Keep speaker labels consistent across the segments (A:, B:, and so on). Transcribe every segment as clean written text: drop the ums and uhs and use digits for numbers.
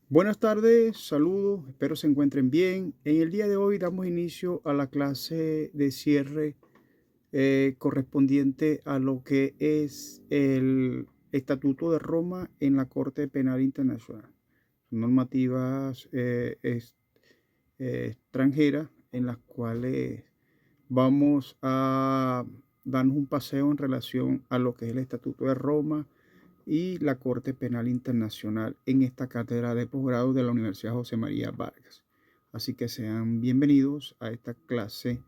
A: Buenas tardes, saludos, espero se encuentren bien. En el día de hoy damos inicio a la clase de cierre correspondiente a lo que es el Estatuto de Roma en la Corte Penal Internacional. Son normativas extranjeras en las cuales vamos a darnos un paseo en relación a lo que es el Estatuto de Roma y la Corte Penal Internacional en esta cátedra de posgrado de la Universidad José María Vargas. Así que sean bienvenidos a esta clase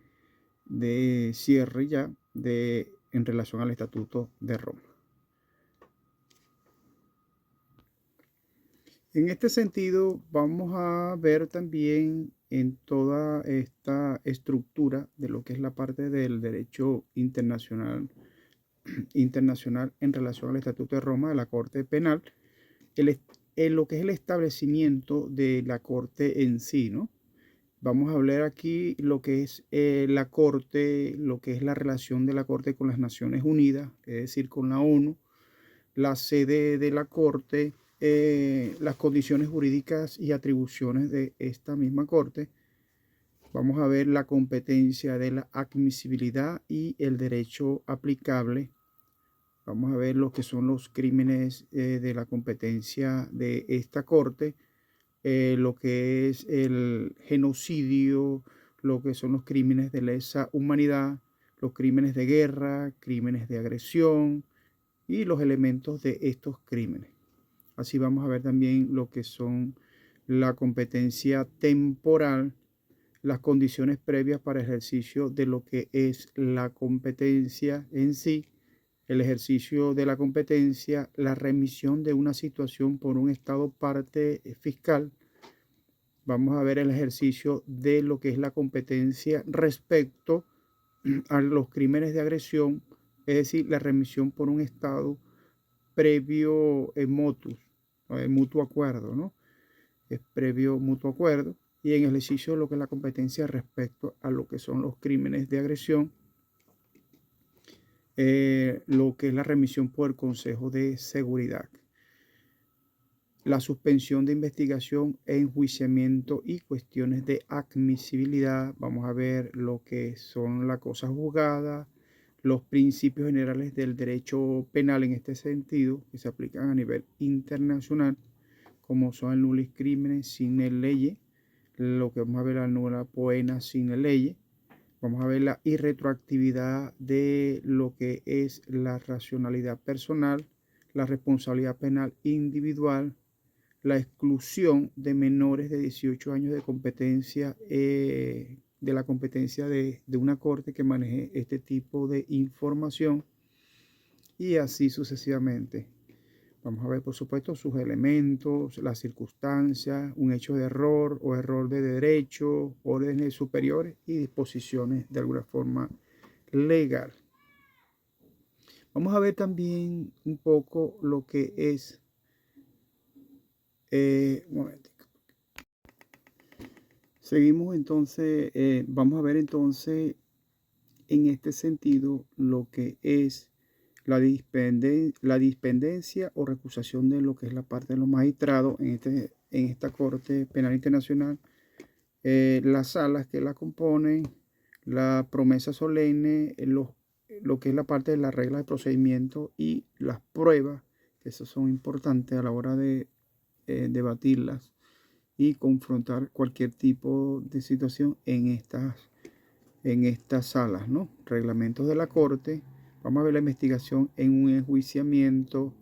A: de cierre ya en relación al Estatuto de Roma. En este sentido, vamos a ver también en toda esta estructura de lo que es la parte del derecho internacional en relación al Estatuto de Roma de la Corte Penal, el, lo que es el establecimiento de la Corte en sí, ¿no? Vamos a hablar aquí lo que es la Corte, lo que es la relación de la Corte con las Naciones Unidas, es decir, con la ONU, la sede de la Corte, las condiciones jurídicas y atribuciones de esta misma Corte. Vamos a ver la competencia de la admisibilidad y el derecho aplicable. Vamos a ver lo que son los crímenes de la competencia de esta Corte, lo que es el genocidio, lo que son los crímenes de lesa humanidad, los crímenes de guerra, crímenes de agresión y los elementos de estos crímenes. Así vamos a ver también lo que son la competencia temporal, las condiciones previas para ejercicio de lo que es la competencia en sí, el ejercicio de la competencia, la remisión de una situación por un Estado parte fiscal. Vamos a ver el ejercicio de lo que es la competencia respecto a los crímenes de agresión, es decir, la remisión por un Estado previo motus, mutuo acuerdo, ¿no? Es previo mutuo acuerdo. Y en el ejercicio de lo que es la competencia respecto a lo que son los crímenes de agresión, lo que es la remisión por el Consejo de Seguridad, la suspensión de investigación e enjuiciamiento y cuestiones de admisibilidad. Vamos a ver lo que son las cosas juzgadas, los principios generales del derecho penal en este sentido, que se aplican a nivel internacional, como son el nullis crimen sine leye, lo que vamos a ver la nulla poena sine leye. Vamos a ver la irretroactividad de lo que es la racionalidad personal, la responsabilidad penal individual, la exclusión de menores de 18 años de competencia, de la competencia de una corte que maneje este tipo de información y así sucesivamente. Vamos a ver, por supuesto, sus elementos, las circunstancias, un hecho de error o error de derecho, órdenes superiores y disposiciones de alguna forma legal. Vamos a ver también un poco lo que es, un momento. Seguimos entonces, vamos a ver entonces en este sentido lo que es la dispendencia o recusación de lo que es la parte de los magistrados en esta Corte Penal Internacional, las salas que la componen, la promesa solemne, lo que es la parte de las reglas de procedimiento y las pruebas, que esas son importantes a la hora de debatirlas y confrontar cualquier tipo de situación en estas salas, ¿no? Reglamentos de la Corte. Vamos a ver la investigación en un enjuiciamiento.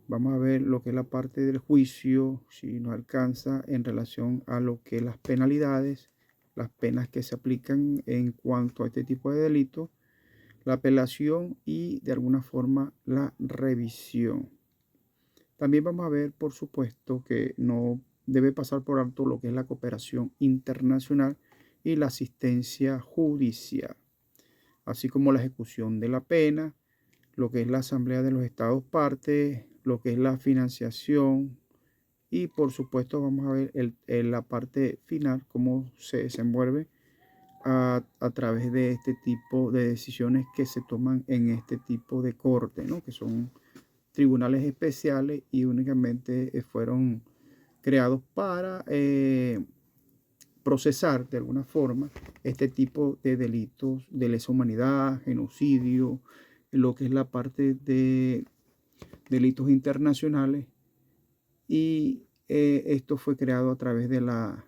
A: Vamos a ver lo que es la parte del juicio, si nos alcanza en relación a lo que es las penalidades, las penas que se aplican en cuanto a este tipo de delitos, la apelación y de alguna forma la revisión. También vamos a ver, por supuesto, que no debe pasar por alto lo que es la cooperación internacional y la asistencia judicial, así como la ejecución de la pena, lo que es la Asamblea de los Estados Partes, lo que es la financiación y por supuesto vamos a ver la parte final, cómo se desenvuelve a través de este tipo de decisiones que se toman en este tipo de corte, ¿no? Que son tribunales especiales y únicamente fueron creados para procesar de alguna forma este tipo de delitos de lesa humanidad, genocidio, lo que es la parte de delitos internacionales. Y esto fue creado a través de la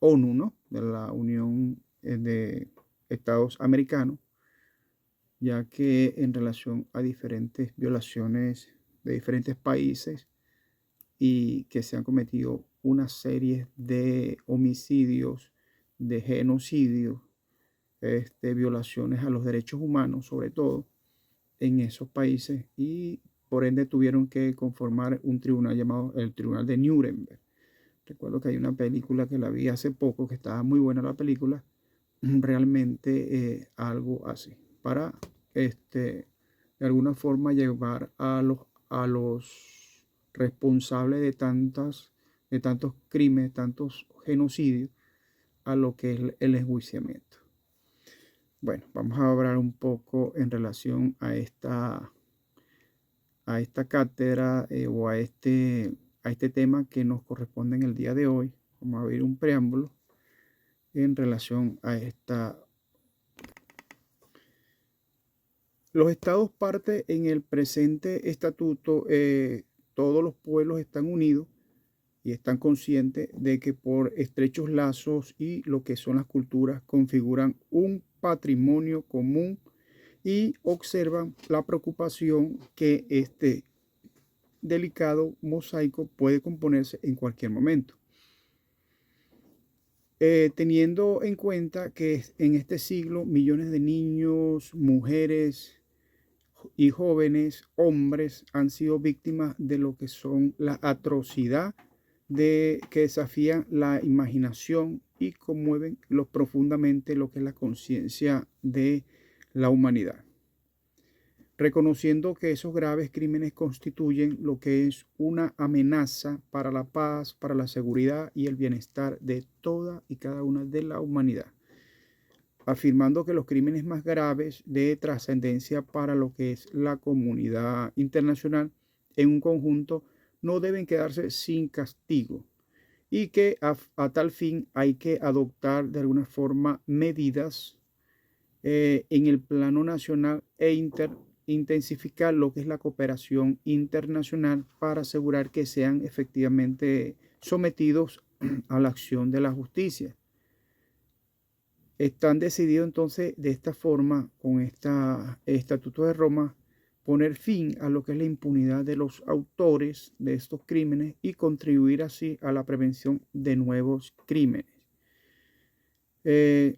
A: ONU, ¿no? De la Unión de Estados Americanos, ya que en relación a diferentes violaciones de diferentes países y que se han cometido una serie de homicidios, de genocidios, violaciones a los derechos humanos, sobre todo en esos países, y por ende tuvieron que conformar un tribunal llamado el Tribunal de Nuremberg. Recuerdo que hay una película que la vi hace poco, que estaba muy buena la película, realmente algo así, para de alguna forma llevar a los responsables de tantos crímenes, tantos genocidios, a lo que es el enjuiciamiento. Bueno, vamos a hablar un poco en relación a esta cátedra o a este tema que nos corresponde en el día de hoy. Vamos a ver un preámbulo en relación a esta. Los estados parte en el presente estatuto, todos los pueblos están unidos y están conscientes de que por estrechos lazos y lo que son las culturas configuran un patrimonio común y observan la preocupación que este delicado mosaico puede componerse en cualquier momento. Teniendo en cuenta que en este siglo millones de niños, mujeres y jóvenes, hombres, han sido víctimas de lo que son la atrocidad que desafían la imaginación y conmueven profundamente lo que es la conciencia de la humanidad, reconociendo que esos graves crímenes constituyen lo que es una amenaza para la paz, para la seguridad y el bienestar de toda y cada una de la humanidad, afirmando que los crímenes más graves de trascendencia para lo que es la comunidad internacional en un conjunto no deben quedarse sin castigo y que a tal fin hay que adoptar de alguna forma medidas en el plano nacional intensificar lo que es la cooperación internacional para asegurar que sean efectivamente sometidos a la acción de la justicia. Están decididos entonces de esta forma, con este Estatuto de Roma, poner fin a lo que es la impunidad de los autores de estos crímenes y contribuir así a la prevención de nuevos crímenes.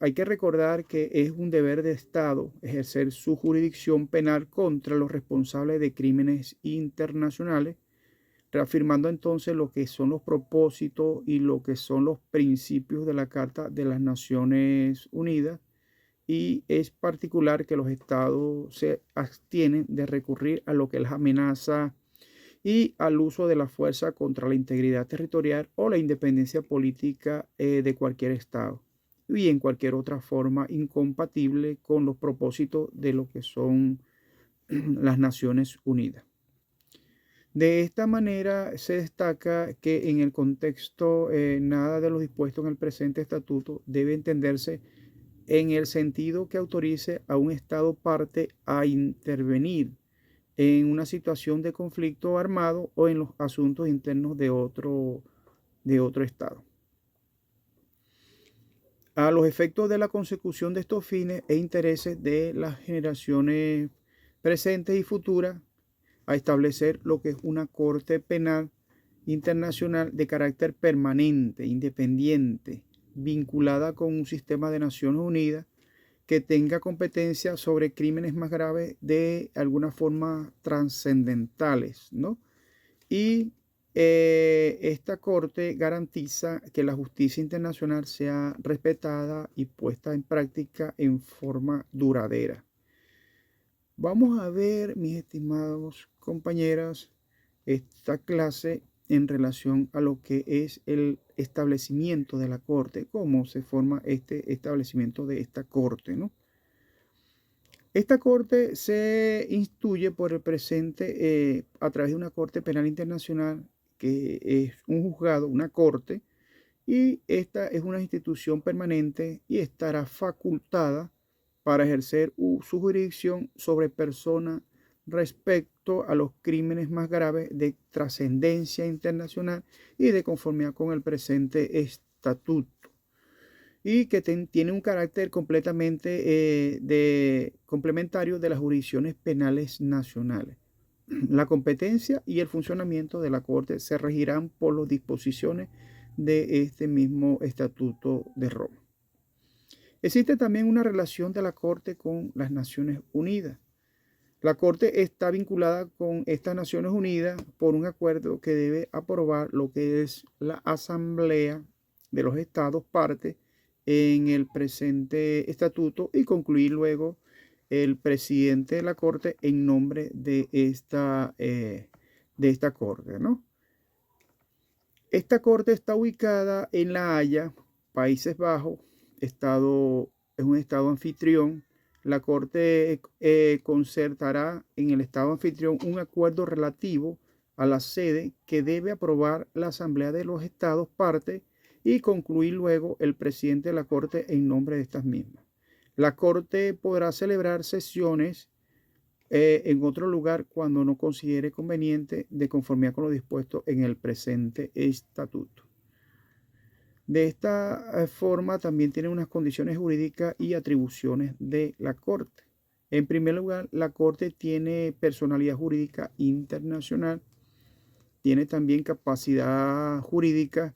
A: Hay que recordar que es un deber de Estado ejercer su jurisdicción penal contra los responsables de crímenes internacionales, reafirmando entonces lo que son los propósitos y lo que son los principios de la Carta de las Naciones Unidas, y es particular que los estados se abstienen de recurrir a lo que es la amenaza y al uso de la fuerza contra la integridad territorial o la independencia política de cualquier estado y en cualquier otra forma incompatible con los propósitos de lo que son las Naciones Unidas. De esta manera se destaca que en el contexto nada de lo dispuesto en el presente estatuto debe entenderse en el sentido que autorice a un Estado parte a intervenir en una situación de conflicto armado o en los asuntos internos de otro Estado. A los efectos de la consecución de estos fines e intereses de las generaciones presentes y futuras, a establecer lo que es una Corte Penal Internacional de carácter permanente, independiente, vinculada con un sistema de Naciones Unidas que tenga competencia sobre crímenes más graves de alguna forma trascendentales, ¿no? Y esta corte garantiza que la justicia internacional sea respetada y puesta en práctica en forma duradera. Vamos a ver, mis estimados compañeras, esta clase en relación a lo que es el establecimiento de la corte, cómo se forma este establecimiento de esta corte, ¿no? Esta corte se instituye por el presente a través de una Corte Penal Internacional, que es un juzgado, una corte, y esta es una institución permanente y estará facultada para ejercer su jurisdicción sobre personas respecto a los crímenes más graves de trascendencia internacional y de conformidad con el presente estatuto, y que tiene un carácter completamente complementario de las jurisdicciones penales nacionales. La competencia y el funcionamiento de la Corte se regirán por las disposiciones de este mismo Estatuto de Roma. Existe también una relación de la Corte con las Naciones Unidas. La Corte está vinculada con estas Naciones Unidas por un acuerdo que debe aprobar lo que es la Asamblea de los Estados partes en el presente estatuto y concluir luego el presidente de la Corte en nombre de esta Corte, ¿no? Esta Corte está ubicada en La Haya, Países Bajos, es un estado anfitrión. La Corte concertará en el estado anfitrión un acuerdo relativo a la sede que debe aprobar la Asamblea de los Estados partes y concluir luego el presidente de la Corte en nombre de estas mismas. La Corte podrá celebrar sesiones en otro lugar cuando no considere conveniente, de conformidad con lo dispuesto en el presente estatuto. De esta forma también tiene unas condiciones jurídicas y atribuciones de la Corte. En primer lugar, la Corte tiene personalidad jurídica internacional, tiene también capacidad jurídica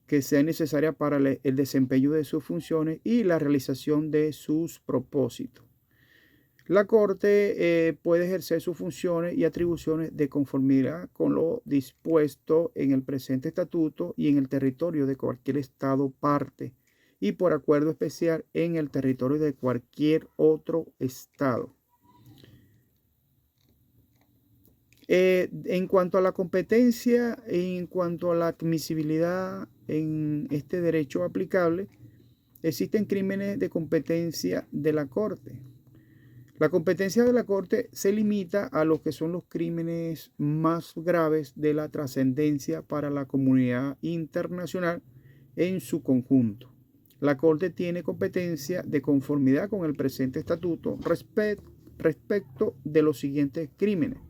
A: que sea necesaria para el desempeño de sus funciones y la realización de sus propósitos. La Corte puede ejercer sus funciones y atribuciones de conformidad con lo dispuesto en el presente estatuto y en el territorio de cualquier estado parte, y por acuerdo especial en el territorio de cualquier otro estado. En cuanto a la competencia, en cuanto a la admisibilidad en este derecho aplicable, existen crímenes de competencia de la Corte. La competencia de la Corte se limita a lo que son los crímenes más graves de la trascendencia para la comunidad internacional en su conjunto. La Corte tiene competencia de conformidad con el presente estatuto respecto de los siguientes crímenes.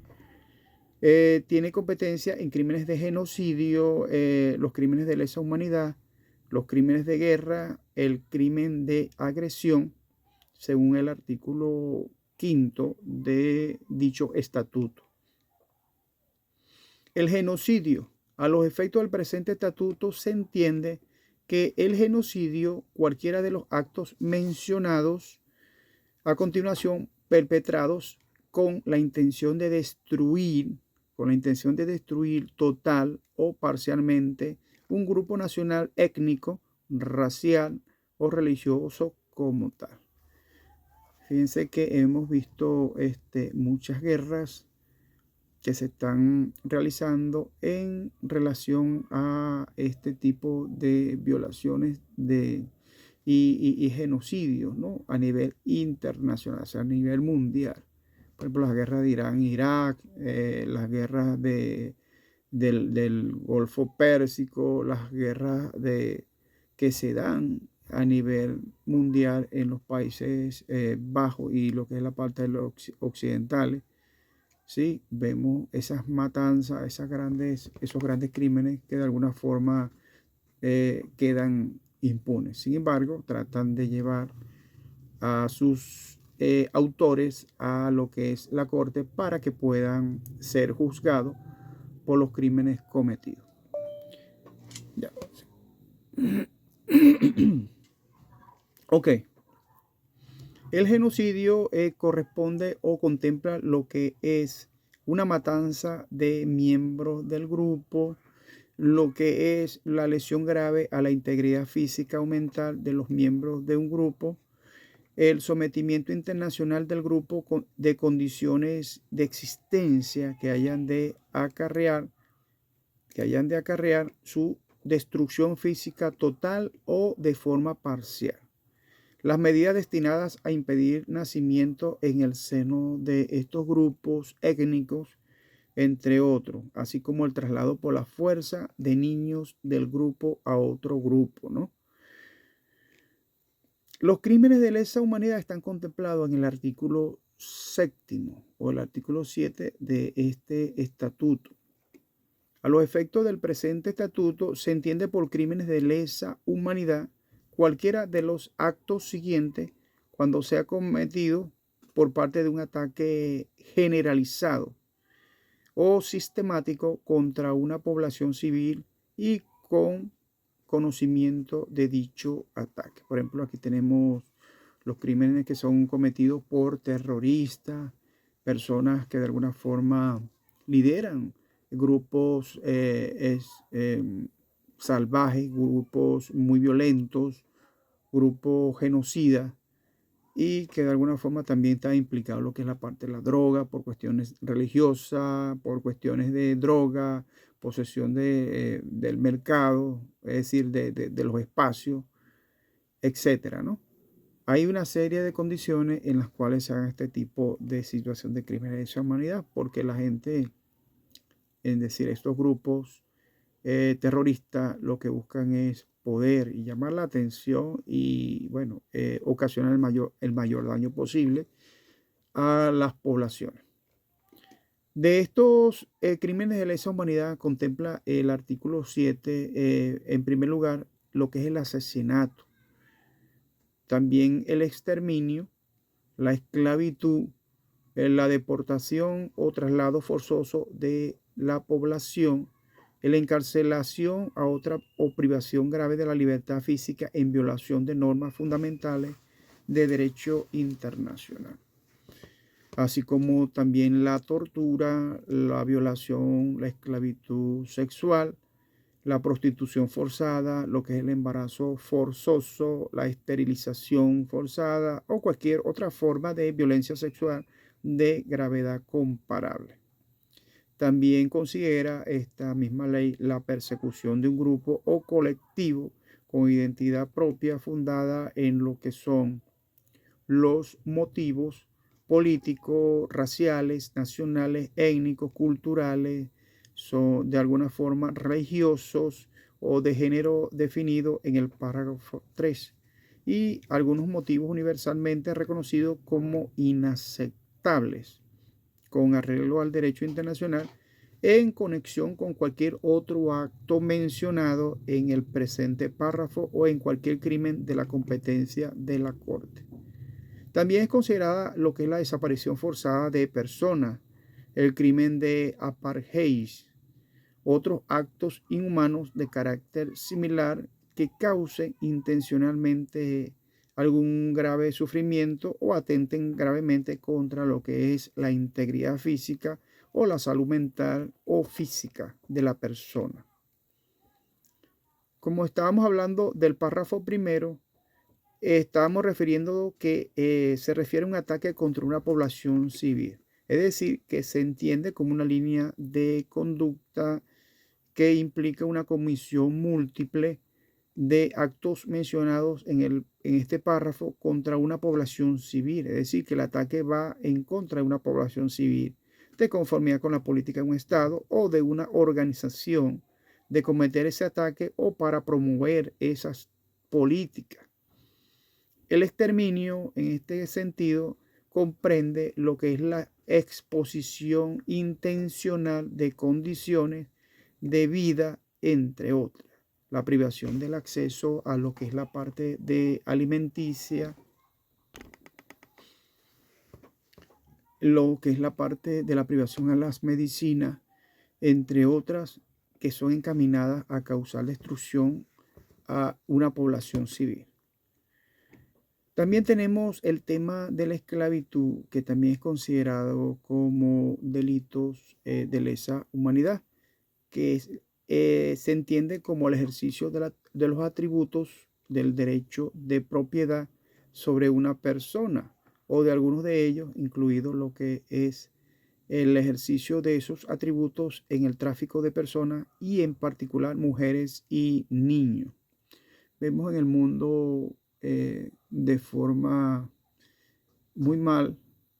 A: Tiene competencia en crímenes de genocidio, los crímenes de lesa humanidad, los crímenes de guerra, el crimen de agresión, según el artículo 5 de dicho estatuto. El genocidio. A los efectos del presente estatuto se entiende que el genocidio, cualquiera de los actos mencionados a continuación, perpetrados con la intención de destruir total o parcialmente un grupo nacional, étnico, racial o religioso como tal. Fíjense que hemos visto muchas guerras que se están realizando en relación a este tipo de violaciones y genocidios, ¿no? A nivel internacional, o sea, a nivel mundial. Por ejemplo, las guerras de Irán, Irak, las guerras del Golfo Pérsico, las guerras que se dan a nivel mundial en los Países Bajos y lo que es la parte de los occidentales. Sí, vemos esas matanzas, esos grandes crímenes que de alguna forma quedan impunes. Sin embargo, tratan de llevar a sus autores a lo que es la Corte para que puedan ser juzgados por los crímenes cometidos. Ya. Ok. El genocidio corresponde o contempla lo que es una matanza de miembros del grupo, lo que es la lesión grave a la integridad física o mental de los miembros de un grupo, el sometimiento internacional del grupo de condiciones de existencia que hayan de acarrear su destrucción física total o de forma parcial. Las medidas destinadas a impedir nacimiento en el seno de estos grupos étnicos, entre otros, así como el traslado por la fuerza de niños del grupo a otro grupo, ¿no? Los crímenes de lesa humanidad están contemplados en el artículo séptimo o el artículo 7 de este estatuto. A los efectos del presente estatuto se entiende por crímenes de lesa humanidad cualquiera de los actos siguientes cuando sea cometido por parte de un ataque generalizado o sistemático contra una población civil y con conocimiento de dicho ataque. Por ejemplo, aquí tenemos los crímenes que son cometidos por terroristas, personas que de alguna forma lideran grupos salvajes, grupos muy violentos, grupos genocidas y que de alguna forma también está implicado lo que es la parte de la droga, por cuestiones religiosas, por cuestiones de droga, posesión del mercado, es decir, de los espacios, etcétera, ¿no? Hay una serie de condiciones en las cuales se hagan este tipo de situación de crímenes de lesa humanidad, porque la gente, es decir, estos grupos terroristas lo que buscan es poder y llamar la atención y, bueno, ocasionar el mayor daño posible a las poblaciones. De estos crímenes de lesa humanidad contempla el artículo 7, en primer lugar, lo que es el asesinato, también el exterminio, la esclavitud, la deportación o traslado forzoso de la población, la encarcelación a otra o privación grave de la libertad física en violación de normas fundamentales de derecho internacional, así como también la tortura, la violación, la esclavitud sexual, la prostitución forzada, lo que es el embarazo forzoso, la esterilización forzada o cualquier otra forma de violencia sexual de gravedad comparable. También considera esta misma ley la persecución de un grupo o colectivo con identidad propia fundada en lo que son los motivos políticos, raciales, nacionales, étnicos, culturales, son de alguna forma religiosos o de género definido en el párrafo 3 y algunos motivos universalmente reconocidos como inaceptables con arreglo al derecho internacional en conexión con cualquier otro acto mencionado en el presente párrafo o en cualquier crimen de la competencia de la Corte. También es considerada lo que es la desaparición forzada de personas, el crimen de apartheid, otros actos inhumanos de carácter similar que causen intencionalmente algún grave sufrimiento o atenten gravemente contra lo que es la integridad física o la salud mental o física de la persona. Como estábamos hablando del párrafo primero, estábamos refiriendo que se refiere a un ataque contra una población civil. Es decir, que se entiende como una línea de conducta que implica una comisión múltiple de actos mencionados en este párrafo contra una población civil. Es decir, que el ataque va en contra de una población civil, de conformidad con la política de un Estado o de una organización de cometer ese ataque o para promover esas políticas. El exterminio, en este sentido, comprende lo que es la exposición intencional de condiciones de vida, entre otras. La privación del acceso a lo que es la parte de alimenticia, lo que es la parte de la privación a las medicinas, entre otras que son encaminadas a causar destrucción a una población civil. También tenemos el tema de la esclavitud, que también es considerado como delitos de lesa humanidad, que se entiende como el ejercicio de los atributos del derecho de propiedad sobre una persona o de algunos de ellos, incluido lo que es el ejercicio de esos atributos en el tráfico de personas y en particular mujeres y niños. Vemos en el mundo de forma muy mal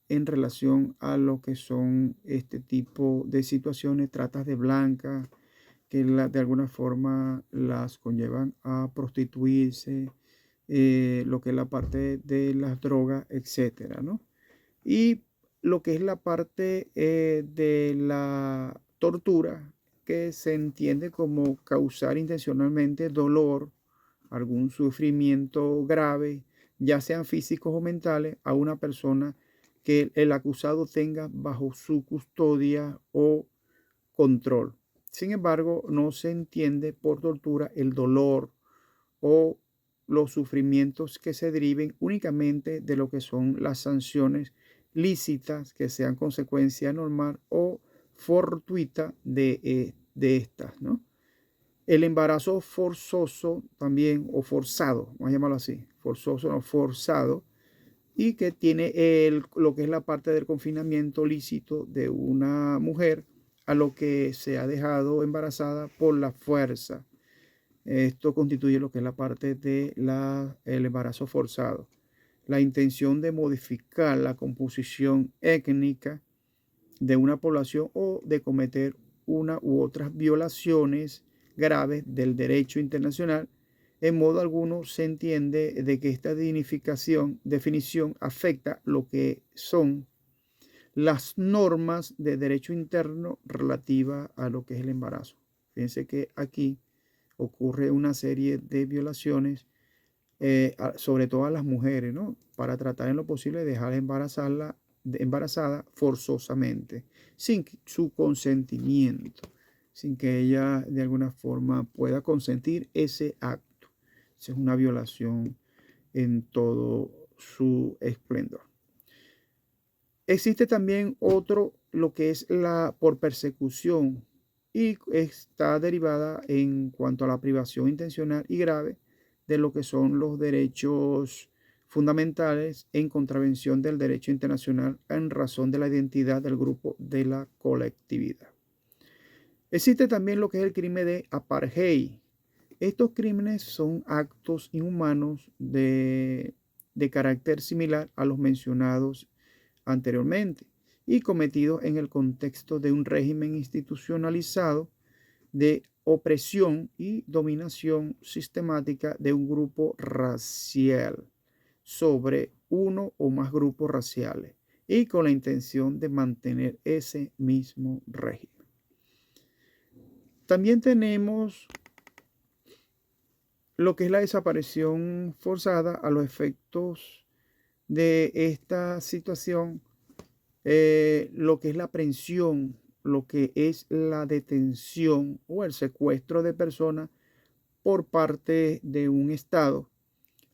A: en relación a lo que son este tipo de situaciones, tratas de blancas, que de alguna forma las conllevan a prostituirse, lo que es la parte de las drogas, etcétera, ¿no? Y lo que es la parte de la tortura, que se entiende como causar intencionalmente dolor, algún sufrimiento grave, ya sean físicos o mentales, a una persona que el acusado tenga bajo su custodia o control. Sin embargo, no se entiende por tortura el dolor o los sufrimientos que se deriven únicamente de lo que son las sanciones lícitas que sean consecuencia normal o fortuita de estas, ¿no? El embarazo forzoso también, o forzado, vamos a llamarlo así, forzoso o forzado, y que tiene lo que es la parte del confinamiento lícito de una mujer a lo que se ha dejado embarazada por la fuerza. Esto constituye lo que es la parte del embarazo forzado. La intención de modificar la composición étnica de una población o de cometer una u otras violaciones graves del derecho internacional. En modo alguno se entiende de que esta definición afecta lo que son las normas de derecho interno relativa a lo que es el embarazo. Fíjense que aquí ocurre una serie de violaciones, sobre todo a las mujeres, ¿no? Para tratar en lo posible de dejar embarazada forzosamente, sin su consentimiento, sin que ella de alguna forma pueda consentir ese acto. Esa es una violación en todo su esplendor. Existe también otro, lo que es la por persecución, y está derivada en cuanto a la privación intencional y grave de lo que son los derechos fundamentales en contravención del derecho internacional en razón de la identidad del grupo de la colectividad. Existe también lo que es el crimen de apartheid. Estos crímenes son actos inhumanos de carácter similar a los mencionados anteriormente y cometidos en el contexto de un régimen institucionalizado de opresión y dominación sistemática de un grupo racial sobre uno o más grupos raciales y con la intención de mantener ese mismo régimen. También tenemos lo que es la desaparición forzada a los efectos de esta situación, lo que es la aprehensión, lo que es la detención o el secuestro de personas por parte de un Estado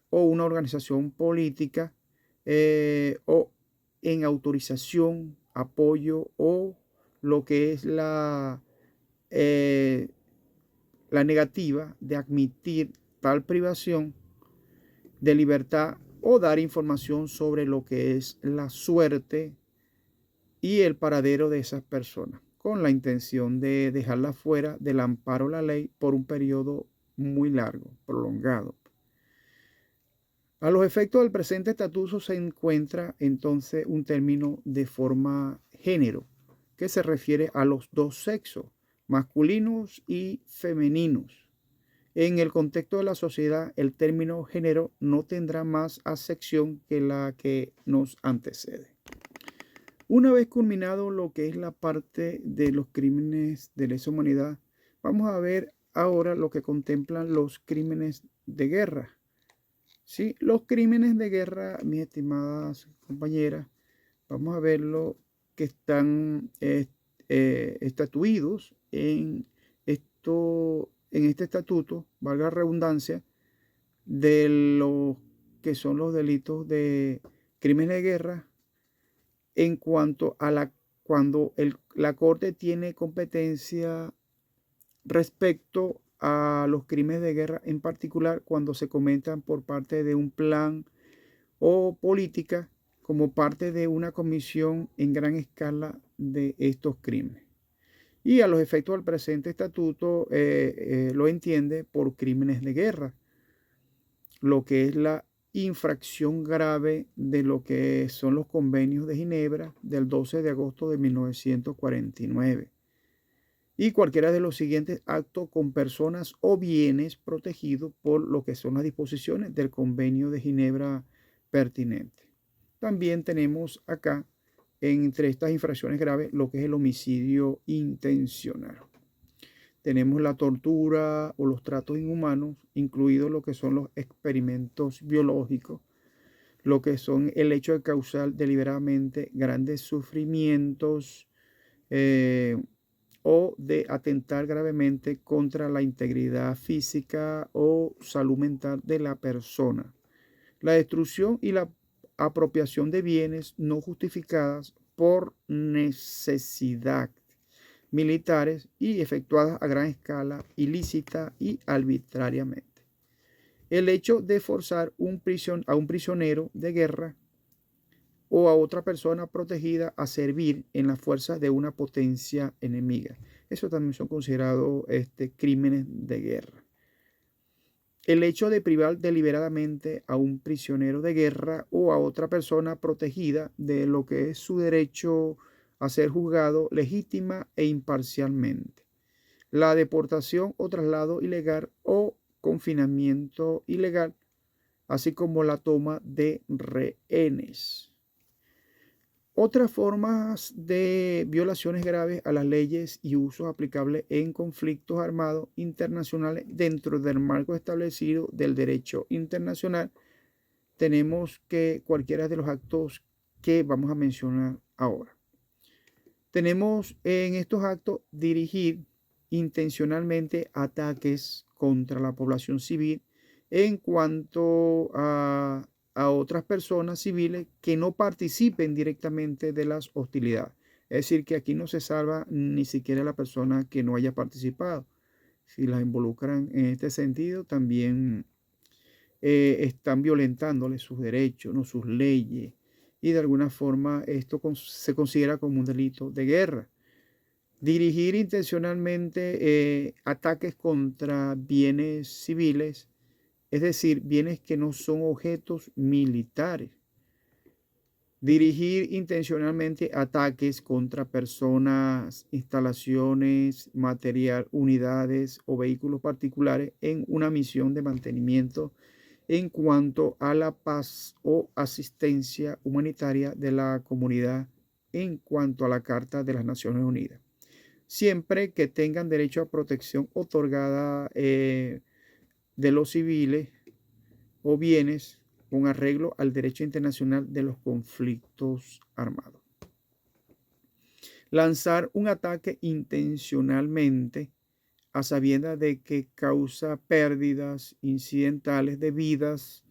A: o una organización política, o en autorización, apoyo o lo que es la negativa de admitir tal privación de libertad o dar información sobre lo que es la suerte y el paradero de esas personas, con la intención de dejarlas fuera del amparo de la ley por un periodo muy largo, prolongado. A los efectos del presente estatuto se encuentra entonces un término de forma género, que se refiere a los dos sexos, masculinos y femeninos. En el contexto de la sociedad, el término género no tendrá más acepción que la que nos antecede. Una vez culminado lo que es la parte de los crímenes de lesa humanidad, vamos a ver ahora lo que contemplan los crímenes de guerra. ¿Sí? Los crímenes de guerra, mis estimadas compañeras, vamos a ver lo que están estatuidos en este estatuto, valga la redundancia, de lo que son los delitos de crímenes de guerra en cuanto a cuando la Corte tiene competencia respecto a los crímenes de guerra, en particular cuando se cometan por parte de un plan o política como parte de una comisión en gran escala de estos crímenes. Y a los efectos del presente estatuto lo entiende por crímenes de guerra, lo que es la infracción grave de lo que son los convenios de Ginebra del 12 de agosto de 1949 y cualquiera de los siguientes actos con personas o bienes protegidos por lo que son las disposiciones del convenio de Ginebra pertinente. También tenemos acá, entre estas infracciones graves, lo que es el homicidio intencional. Tenemos la tortura o los tratos inhumanos, incluidos lo que son los experimentos biológicos, lo que son el hecho de causar deliberadamente grandes sufrimientos, o de atentar gravemente contra la integridad física o salud mental de la persona. La destrucción y la apropiación de bienes no justificadas por necesidad militares y efectuadas a gran escala, ilícita y arbitrariamente. El hecho de forzar a un prisionero de guerra o a otra persona protegida a servir en las fuerzas de una potencia enemiga. Eso también son considerados crímenes de guerra. El hecho de privar deliberadamente a un prisionero de guerra o a otra persona protegida de lo que es su derecho a ser juzgado legítima e imparcialmente. La deportación o traslado ilegal o confinamiento ilegal, así como la toma de rehenes. Otras formas de violaciones graves a las leyes y usos aplicables en conflictos armados internacionales dentro del marco establecido del derecho internacional, tenemos que cualquiera de los actos que vamos a mencionar ahora. Tenemos en estos actos dirigir intencionalmente ataques contra la población civil en cuanto a otras personas civiles que no participen directamente de las hostilidades. Es decir, que aquí no se salva ni siquiera la persona que no haya participado. Si las involucran en este sentido, también están violentándole sus derechos, ¿no? Sus leyes, y de alguna forma esto se considera como un delito de guerra. Dirigir intencionalmente ataques contra bienes civiles, es decir, bienes que no son objetos militares. Dirigir intencionalmente ataques contra personas, instalaciones, material, unidades o vehículos particulares en una misión de mantenimiento en cuanto a la paz o asistencia humanitaria de la comunidad en cuanto a la Carta de las Naciones Unidas, siempre que tengan derecho a protección otorgada de los civiles o bienes con arreglo al derecho internacional de los conflictos armados. Lanzar un ataque intencionalmente a sabiendas de que causa pérdidas incidentales de vidas,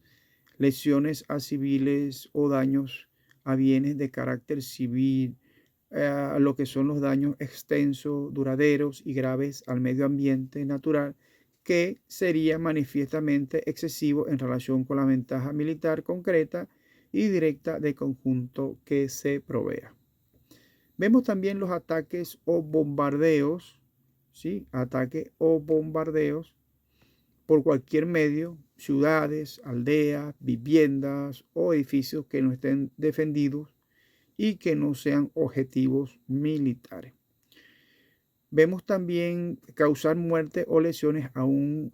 A: lesiones a civiles o daños a bienes de carácter civil, a lo que son los daños extensos, duraderos y graves al medio ambiente natural, que sería manifiestamente excesivo en relación con la ventaja militar concreta y directa de conjunto que se provea. Vemos también los ataques o bombardeos, ¿sí? Ataques o bombardeos por cualquier medio, ciudades, aldeas, viviendas o edificios que no estén defendidos y que no sean objetivos militares. Vemos también causar muerte o lesiones a un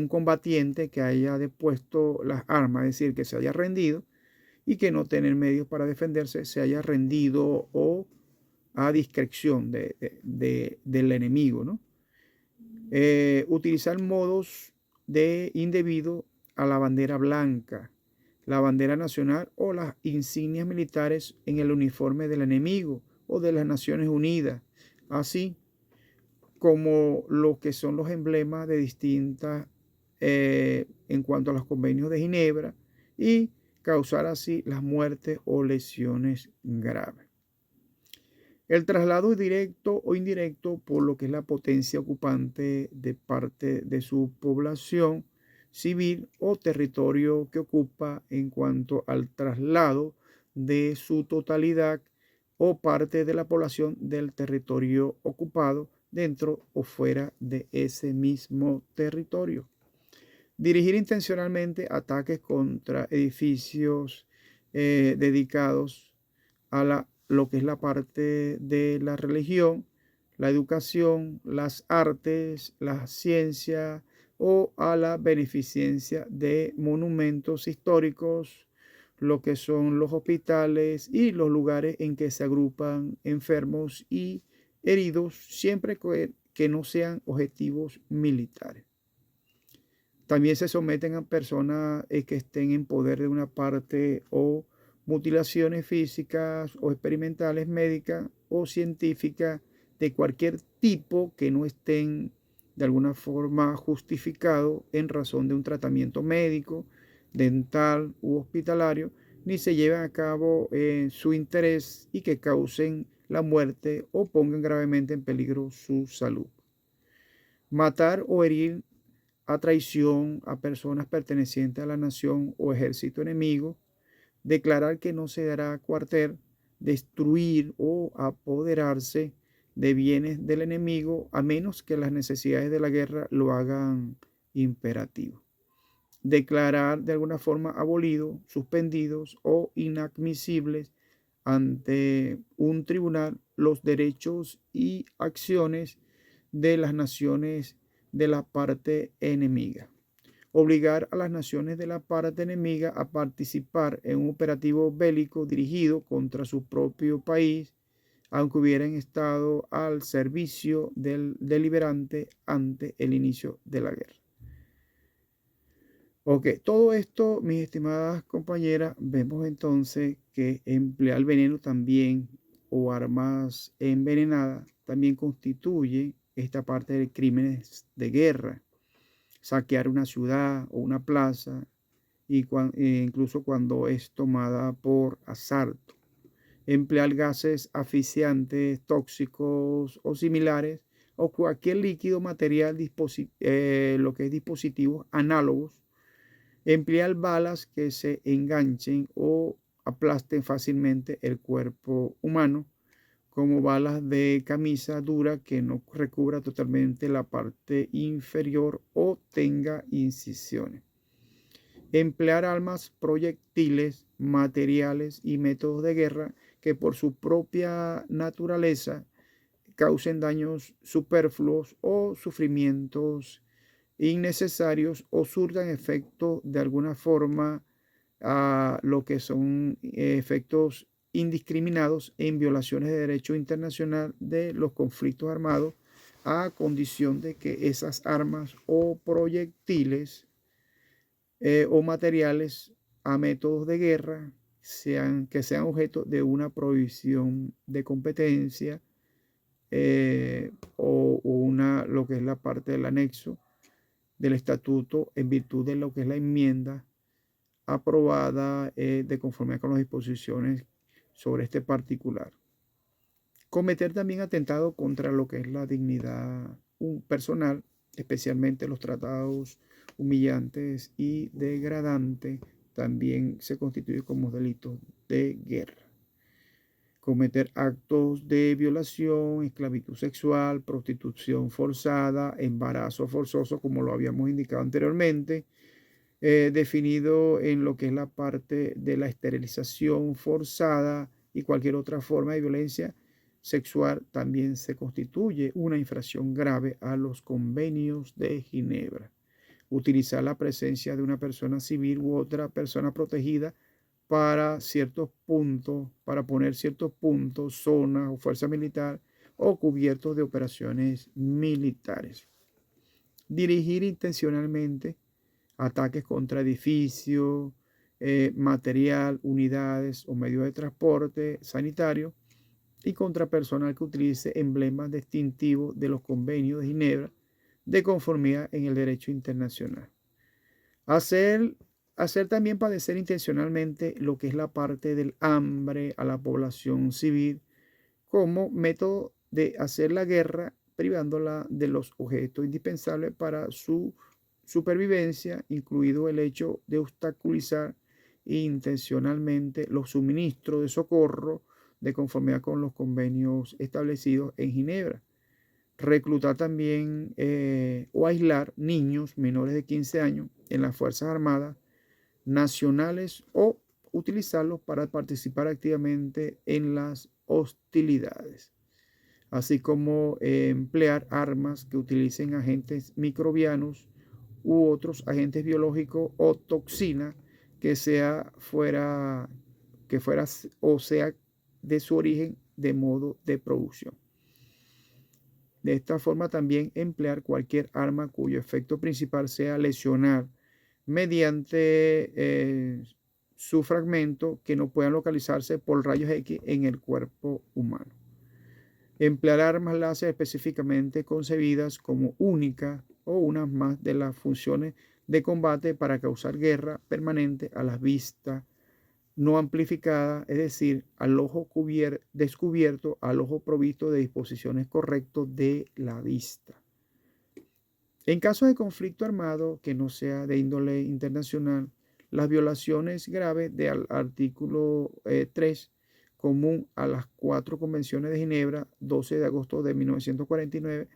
A: combatiente que haya depuesto las armas, es decir, que se haya rendido y que no tener medios para defenderse, se haya rendido o a discreción del enemigo, ¿no? Utilizar modos de indebido a la bandera blanca, la bandera nacional o las insignias militares en el uniforme del enemigo o de las Naciones Unidas, así como lo que son los emblemas de distintas en cuanto a los convenios de Ginebra, y causar así las muertes o lesiones graves. El traslado directo o indirecto por lo que es la potencia ocupante de parte de su población civil o territorio que ocupa en cuanto al traslado de su totalidad o parte de la población del territorio ocupado dentro o fuera de ese mismo territorio. Dirigir intencionalmente ataques contra edificios dedicados a lo que es la parte de la religión, la educación, las artes, la ciencia o a la beneficencia de monumentos históricos, lo que son los hospitales y los lugares en que se agrupan enfermos y heridos, siempre que no sean objetivos militares. También se someten a personas que estén en poder de una parte o mutilaciones físicas o experimentales médicas o científicas de cualquier tipo que no estén de alguna forma justificado en razón de un tratamiento médico, dental u hospitalario, ni se lleven a cabo en su interés y que causen la muerte o pongan gravemente en peligro su salud. Matar o herir a traición a personas pertenecientes a la nación o ejército enemigo, declarar que no se dará cuartel, destruir o apoderarse de bienes del enemigo a menos que las necesidades de la guerra lo hagan imperativo. Declarar de alguna forma abolidos, suspendidos o inadmisibles ante un tribunal los derechos y acciones de las naciones de la parte enemiga. Obligar a las naciones de la parte enemiga a participar en un operativo bélico dirigido contra su propio país, aunque hubieran estado al servicio del deliberante ante el inicio de la guerra. Ok, todo esto, mis estimadas compañeras, vemos entonces que emplear el veneno también o armas envenenadas también constituye esta parte de crímenes de guerra. Saquear una ciudad o una plaza, incluso cuando es tomada por asalto. Emplear gases asfixiantes, tóxicos o similares, o cualquier líquido material, lo que es dispositivos análogos. Emplear balas que se enganchen o aplasten fácilmente el cuerpo humano, como balas de camisa dura que no recubra totalmente la parte inferior o tenga incisiones. Emplear armas, proyectiles, materiales y métodos de guerra que por su propia naturaleza causen daños superfluos o sufrimientos innecesarios o surtan efectos de alguna forma a lo que son efectos indiscriminados en violaciones de derecho internacional de los conflictos armados, a condición de que esas armas o proyectiles o materiales a métodos de guerra que sean objeto de una prohibición de competencia o lo que es la parte del anexo del estatuto en virtud de lo que es la enmienda aprobada de conformidad con las disposiciones sobre este particular. Cometer también atentado contra lo que es la dignidad personal, especialmente los tratados humillantes y degradantes, también se constituye como delitos de guerra. Cometer actos de violación, esclavitud sexual, prostitución forzada, embarazo forzoso, como lo habíamos indicado anteriormente, definido en lo que es la parte de la esterilización forzada y cualquier otra forma de violencia sexual, también se constituye una infracción grave a los convenios de Ginebra. Utilizar la presencia de una persona civil u otra persona protegida para ciertos puntos, para poner ciertos puntos, zonas o fuerza militar o cubiertos de operaciones militares. Dirigir intencionalmente ataques contra edificios, material, unidades o medios de transporte sanitario y contra personal que utilice emblemas distintivos de los convenios de Ginebra de conformidad en el derecho internacional. Hacer también padecer intencionalmente lo que es la parte del hambre a la población civil como método de hacer la guerra privándola de los objetos indispensables para su supervivencia, incluido el hecho de obstaculizar intencionalmente los suministros de socorro de conformidad con los convenios establecidos en Ginebra. reclutar también o aislar niños menores de 15 años en las Fuerzas Armadas nacionales o utilizarlos para participar activamente en las hostilidades, así como emplear armas que utilicen agentes microbianos u otros agentes biológicos o toxinas que fuera o sea de su origen de modo de producción. De esta forma también emplear cualquier arma cuyo efecto principal sea lesionar mediante su fragmento que no puedan localizarse por rayos X en el cuerpo humano. Emplear armas láser específicamente concebidas como únicas o unas más de las funciones de combate para causar guerra permanente a la vista no amplificada, es decir, al ojo descubierto, al ojo provisto de disposiciones correctas de la vista. En caso de conflicto armado que no sea de índole internacional, las violaciones graves del artículo 3, común a las 4 convenciones de Ginebra, 12 de agosto de 1949,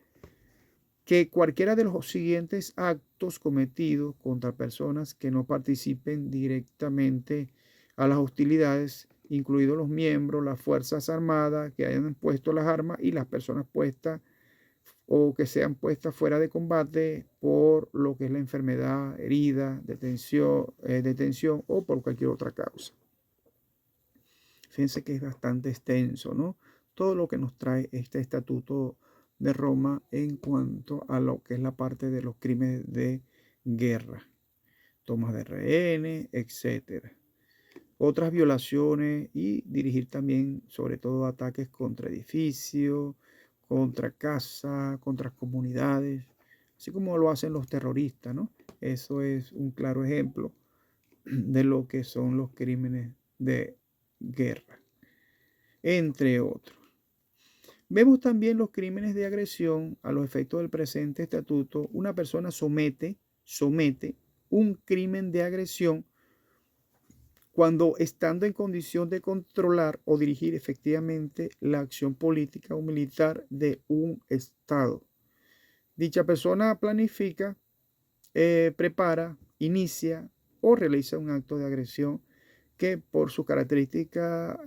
A: que cualquiera de los siguientes actos cometidos contra personas que no participen directamente a las hostilidades, incluidos los miembros, las Fuerzas Armadas que hayan puesto las armas y las personas puestas o que sean puestas fuera de combate por lo que es la enfermedad, herida, detención o por cualquier otra causa. Fíjense que es bastante extenso, ¿no? Todo lo que nos trae este estatuto de Roma en cuanto a lo que es la parte de los crímenes de guerra, tomas de rehenes, etc. Otras violaciones y dirigir también sobre todo ataques contra edificios, contra casas, contra comunidades, así como lo hacen los terroristas, ¿no? Eso es un claro ejemplo de lo que son los crímenes de guerra, entre otros. Vemos también los crímenes de agresión. A los efectos del presente estatuto, una persona somete un crimen de agresión cuando estando en condición de controlar o dirigir efectivamente la acción política o militar de un Estado. Dicha persona planifica, prepara, inicia o realiza un acto de agresión que por su característica,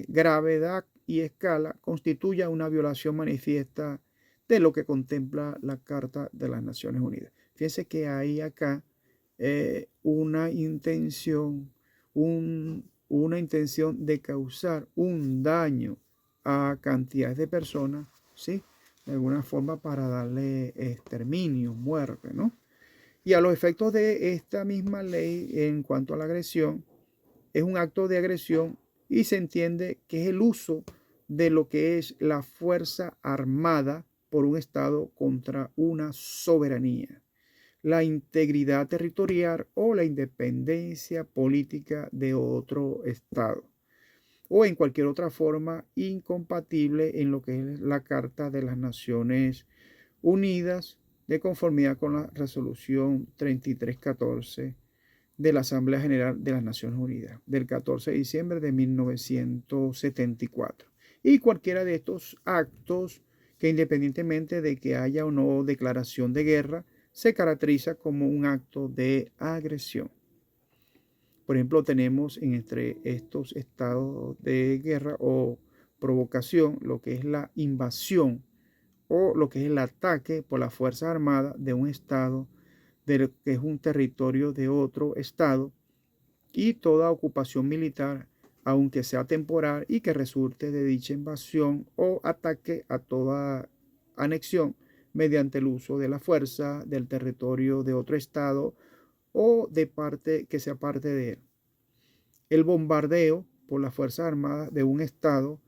A: gravedad y escala constituya una violación manifiesta de lo que contempla la Carta de las Naciones Unidas. Fíjense que hay acá una intención de causar un daño a cantidades de personas, ¿sí? De alguna forma para darle exterminio, muerte, ¿no? Y a los efectos de esta misma ley en cuanto a la agresión, es un acto de agresión y se entiende que es el uso de lo que es la fuerza armada por un Estado contra una soberanía, la integridad territorial o la independencia política de otro Estado, o en cualquier otra forma incompatible en lo que es la Carta de las Naciones Unidas, de conformidad con la resolución 3314 de la Asamblea General de las Naciones Unidas del 14 de diciembre de 1974. Y cualquiera de estos actos que, independientemente de que haya o no declaración de guerra, se caracteriza como un acto de agresión. Por ejemplo, tenemos entre estos estados de guerra o provocación lo que es la invasión o lo que es el ataque por las Fuerzas Armadas de un estado, de lo que es un territorio de otro estado, y toda ocupación militar, aunque sea temporal y que resulte de dicha invasión o ataque a toda anexión mediante el uso de la fuerza del territorio de otro estado o de parte que sea parte de él. El bombardeo por las Fuerzas Armadas de un estado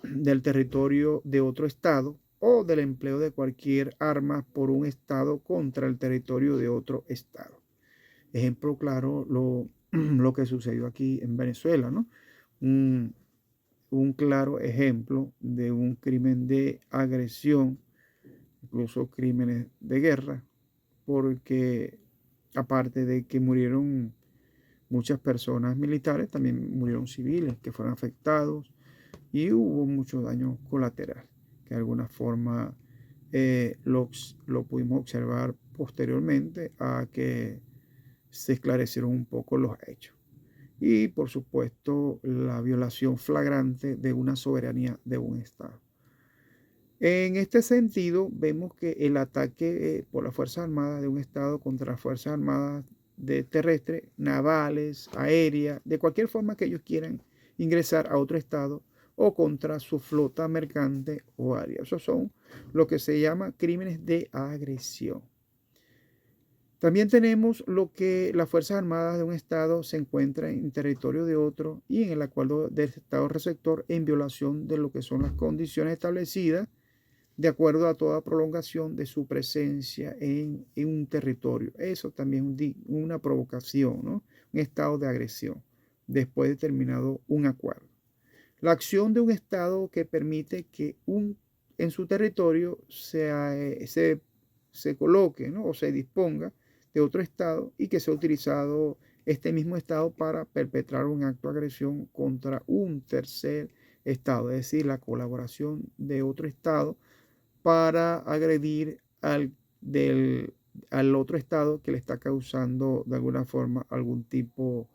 A: del territorio de otro estado o del empleo de cualquier arma por un estado contra el territorio de otro estado. Ejemplo claro, lo que sucedió aquí en Venezuela, ¿no? Un claro ejemplo de un crimen de agresión, incluso crímenes de guerra, porque aparte de que murieron muchas personas militares, también murieron civiles que fueron afectados y hubo mucho daño colateral que de alguna forma lo pudimos observar posteriormente a que se esclarecieron un poco los hechos. Y por supuesto la violación flagrante de una soberanía de un Estado. En este sentido, vemos que el ataque por las Fuerzas Armadas de un Estado contra las Fuerzas Armadas de terrestres, navales, aéreas, de cualquier forma que ellos quieran ingresar a otro Estado o contra su flota mercante o aérea. Esos son lo que se llama crímenes de agresión. También tenemos lo que las Fuerzas Armadas de un Estado se encuentran en territorio de otro y en el acuerdo del Estado receptor en violación de lo que son las condiciones establecidas de acuerdo a toda prolongación de su presencia en un territorio. Eso también es una provocación, ¿no? Un estado de agresión después de terminado un acuerdo. La acción de un Estado que permite que en su territorio se coloque, ¿no? O se disponga de otro Estado y que sea utilizado este mismo Estado para perpetrar un acto de agresión contra un tercer Estado, es decir, la colaboración de otro Estado para agredir al otro Estado que le está causando de alguna forma algún tipo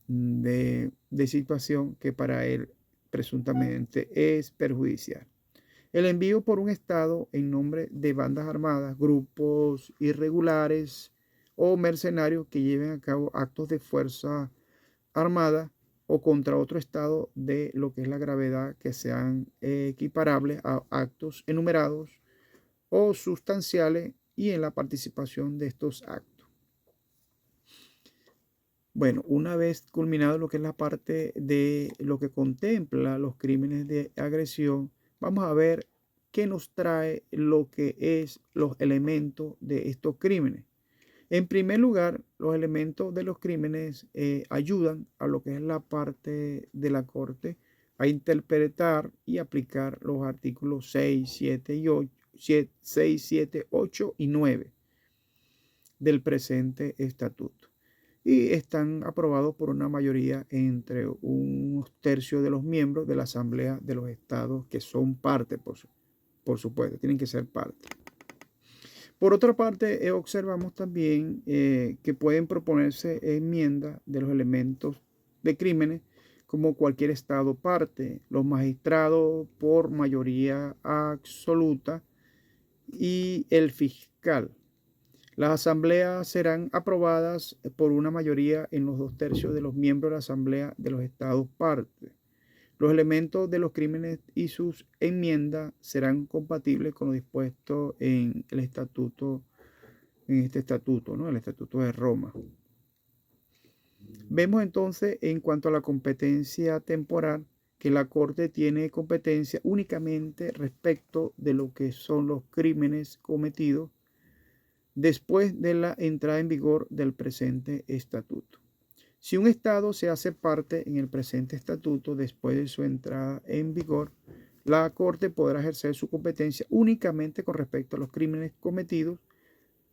A: de situación que para él presuntamente es perjudicial. El envío por un Estado en nombre de bandas armadas, grupos irregulares o mercenarios que lleven a cabo actos de fuerza armada o contra otro Estado de lo que es la gravedad que sean equiparables a actos enumerados o sustanciales y en la participación de estos actos. Bueno, una vez culminado lo que es la parte de lo que contempla los crímenes de agresión, vamos a ver qué nos trae lo que es los elementos de estos crímenes. En primer lugar, los elementos de los crímenes ayudan a lo que es la parte de la Corte a interpretar y aplicar los artículos 6, 7 y 8, 6, 7, 8 y 9 del presente estatuto. Y están aprobados por una mayoría entre un tercio de los miembros de la Asamblea de los Estados que son parte, por supuesto, tienen que ser parte. Por otra parte, observamos también que pueden proponerse enmiendas de los elementos de crímenes como cualquier Estado parte, los magistrados por mayoría absoluta y el fiscal. Las asambleas serán aprobadas por una mayoría en los 2/3 de los miembros de la Asamblea de los Estados parte. Los elementos de los crímenes y sus enmiendas serán compatibles con lo dispuesto en el estatuto, en este estatuto, ¿no? El Estatuto de Roma. Vemos entonces en cuanto a la competencia temporal que la Corte tiene competencia únicamente respecto de lo que son los crímenes cometidos después de la entrada en vigor del presente estatuto. Si un Estado se hace parte en el presente estatuto después de su entrada en vigor, la Corte podrá ejercer su competencia únicamente con respecto a los crímenes cometidos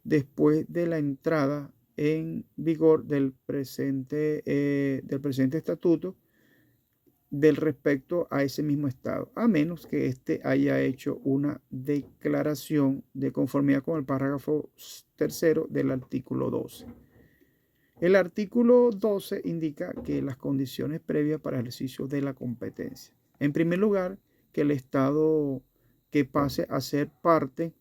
A: después de la entrada en vigor del presente estatuto del respecto a ese mismo Estado, a menos que éste haya hecho una declaración de conformidad con el párrafo tercero del artículo 12. El artículo 12 indica que las condiciones previas para el ejercicio de la competencia. En primer lugar, que el Estado que pase a ser parte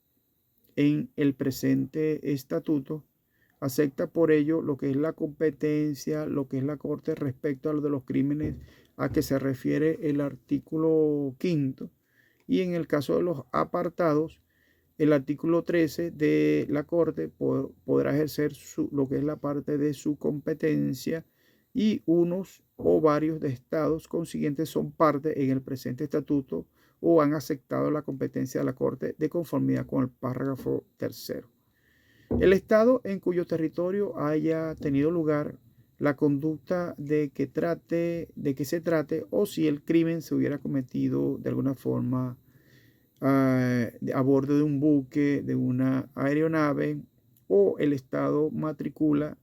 A: en el presente estatuto acepta por ello lo que es la competencia, lo que es la Corte respecto a lo de los crímenes a que se refiere el artículo 5 y en el caso de los apartados, el artículo 13 de la Corte podrá ejercer lo que es la parte de su competencia y unos o varios de estados consiguientes son parte en el presente estatuto o han aceptado la competencia de la Corte de conformidad con el párrafo tercero. El Estado en cuyo territorio haya tenido lugar la conducta de que se trate o si el crimen se hubiera cometido de alguna forma a bordo de un buque, de una aeronave o el Estado matricula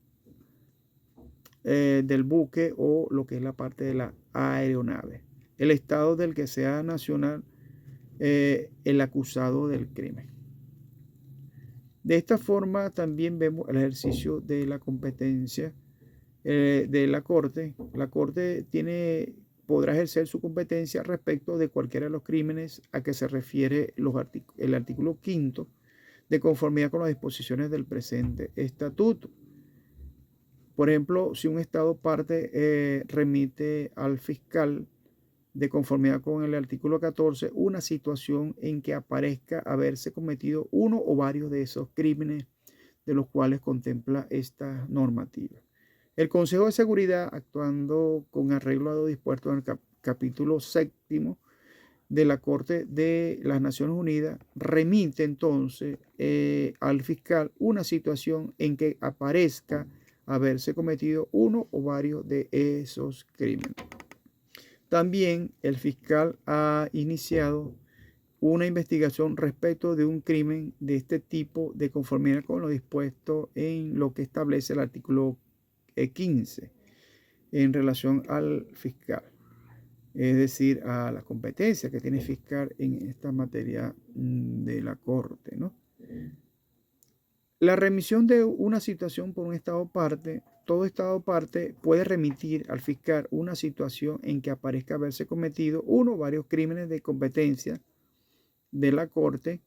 A: del buque o lo que es la parte de la aeronave. El Estado del que sea nacional el acusado del crimen. De esta forma también vemos el ejercicio de la competencia de la Corte. La Corte podrá ejercer su competencia respecto de cualquiera de los crímenes a que se refiere el artículo 5 de conformidad con las disposiciones del presente estatuto. Por ejemplo, si un Estado parte remite al fiscal de conformidad con el artículo 14 una situación en que aparezca haberse cometido uno o varios de esos crímenes de los cuales contempla esta normativa. El Consejo de Seguridad, actuando con arreglo a lo dispuesto en el capítulo 7 de la Corte de las Naciones Unidas, remite entonces al fiscal una situación en que aparezca haberse cometido uno o varios de esos crímenes. También el fiscal ha iniciado una investigación respecto de un crimen de este tipo de conformidad con lo dispuesto en lo que establece el artículo 15 en relación al fiscal, es decir, a la competencia que tiene el fiscal en esta materia de la Corte, ¿no? La remisión de una situación por un Estado parte, todo Estado parte puede remitir al fiscal una situación en que aparezca haberse cometido uno o varios crímenes de competencia de la Corte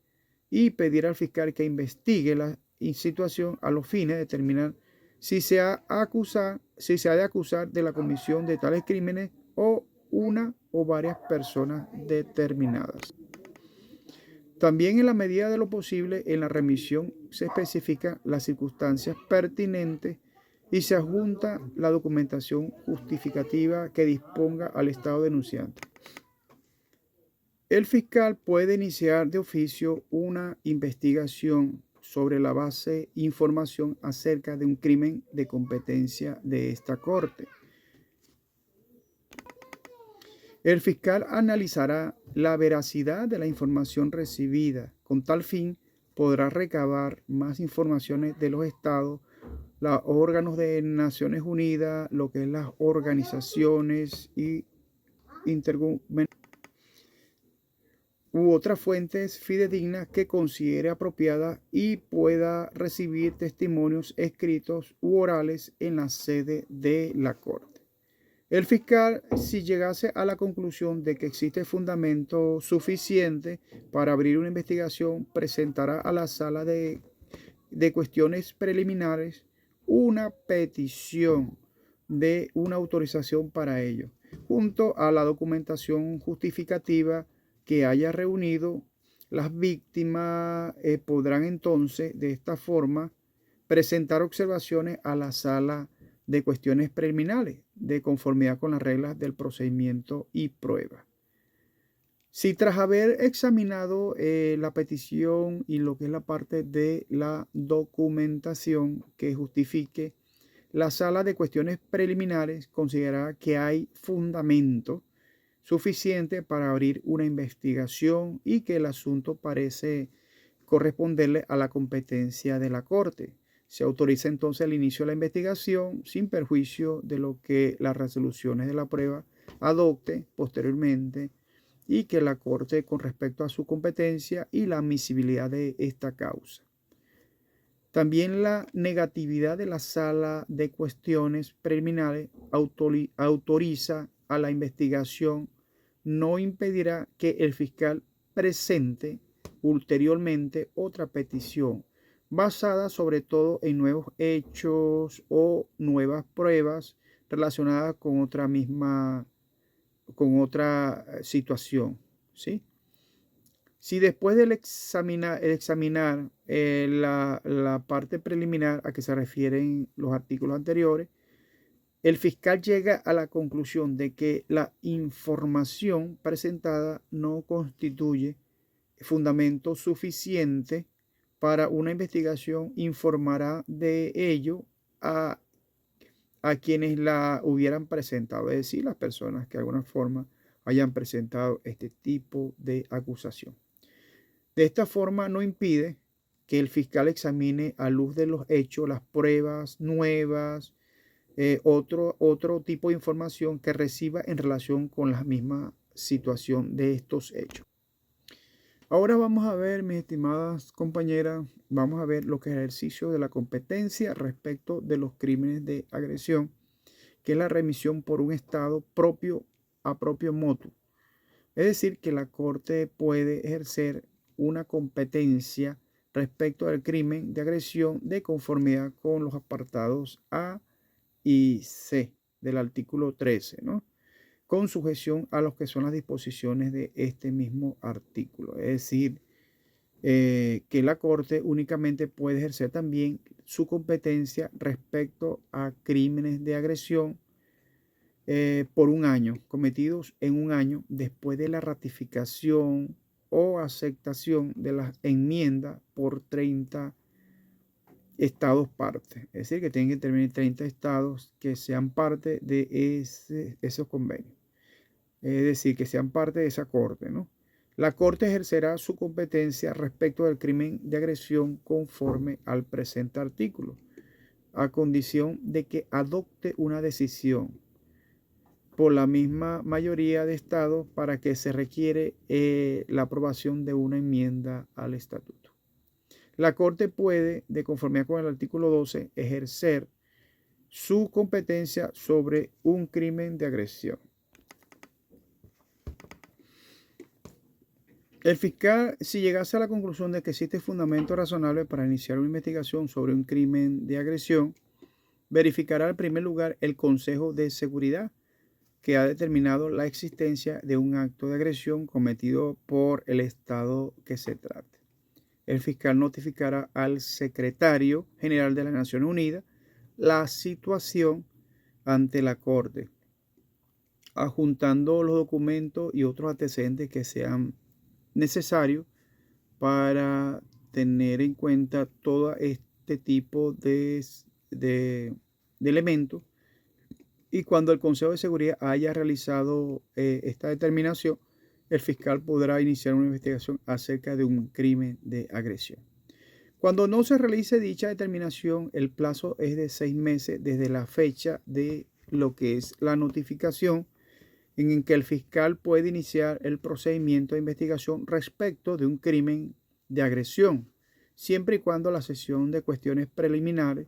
A: y pedir al fiscal que investigue la situación a los fines de determinar si se ha de acusar de la comisión de tales crímenes o una o varias personas determinadas. También en la medida de lo posible en la remisión se especifican las circunstancias pertinentes y se adjunta la documentación justificativa que disponga al Estado denunciante. El fiscal puede iniciar de oficio una investigación sobre la base de información acerca de un crimen de competencia de esta Corte. El fiscal analizará la veracidad de la información recibida. Con tal fin, podrá recabar más informaciones de los estados, los órganos de Naciones Unidas, lo que es las organizaciones y intergubernamentales u otras fuentes fidedignas que considere apropiada y pueda recibir testimonios escritos u orales en la sede de la Corte. El fiscal, si llegase a la conclusión de que existe fundamento suficiente para abrir una investigación, presentará a la sala de cuestiones preliminares una petición de una autorización para ello, junto a la documentación justificativa que haya reunido. Las víctimas podrán entonces de esta forma presentar observaciones a la sala de cuestiones preliminares de conformidad con las reglas del procedimiento y prueba. Si tras haber examinado la petición y lo que es la parte de la documentación que justifique, la sala de cuestiones preliminares considerará que hay fundamento suficiente para abrir una investigación y que el asunto parece corresponderle a la competencia de la Corte. Se autoriza entonces el inicio de la investigación sin perjuicio de lo que las resoluciones de la prueba adopte posteriormente y que la Corte con respecto a su competencia y la admisibilidad de esta causa. También la negatividad de la sala de cuestiones preliminares autoriza a la investigación no impedirá que el fiscal presente ulteriormente otra petición basada sobre todo en nuevos hechos o nuevas pruebas relacionadas con otra situación, ¿sí? Si después del examinar la parte preliminar a que se refieren los artículos anteriores, el fiscal llega a la conclusión de que la información presentada no constituye fundamento suficiente para una investigación, informará de ello a quienes la hubieran presentado, es decir, las personas que de alguna forma hayan presentado este tipo de acusación. De esta forma no impide que el fiscal examine a luz de los hechos las pruebas nuevas, otro tipo de información que reciba en relación con la misma situación de estos hechos. Ahora vamos a ver, mis estimadas compañeras, vamos a ver lo que es el ejercicio de la competencia respecto de los crímenes de agresión, que es la remisión por un Estado propio a propio motu. Es decir, que la Corte puede ejercer una competencia respecto al crimen de agresión de conformidad con los apartados A y C del artículo 13, ¿no? Con sujeción a lo que son las disposiciones de este mismo artículo. Es decir, que la Corte únicamente puede ejercer también su competencia respecto a crímenes de agresión por un año, cometidos en un año después de la ratificación o aceptación de las enmiendas por 30 estados partes. Es decir, que tienen que intervenir 30 estados que sean parte de esos convenios. Es decir, que sean parte de esa corte, ¿no? La corte ejercerá su competencia respecto del crimen de agresión conforme al presente artículo, a condición de que adopte una decisión por la misma mayoría de estados para que se requiere la aprobación de una enmienda al estatuto. La Corte puede, de conformidad con el artículo 12, ejercer su competencia sobre un crimen de agresión. El fiscal, si llegase a la conclusión de que existe fundamento razonable para iniciar una investigación sobre un crimen de agresión, verificará en primer lugar el Consejo de Seguridad, que ha determinado la existencia de un acto de agresión cometido por el Estado que se trate. El fiscal notificará al secretario general de las Naciones Unidas la situación ante la Corte, adjuntando los documentos y otros antecedentes que sean necesarios para tener en cuenta todo este tipo de elementos. Y cuando el Consejo de Seguridad haya realizado esta determinación, el fiscal podrá iniciar una investigación acerca de un crimen de agresión. Cuando no se realice dicha determinación, el plazo es de 6 meses desde la fecha de lo que es la notificación en que el fiscal puede iniciar el procedimiento de investigación respecto de un crimen de agresión, siempre y cuando la sesión de cuestiones preliminares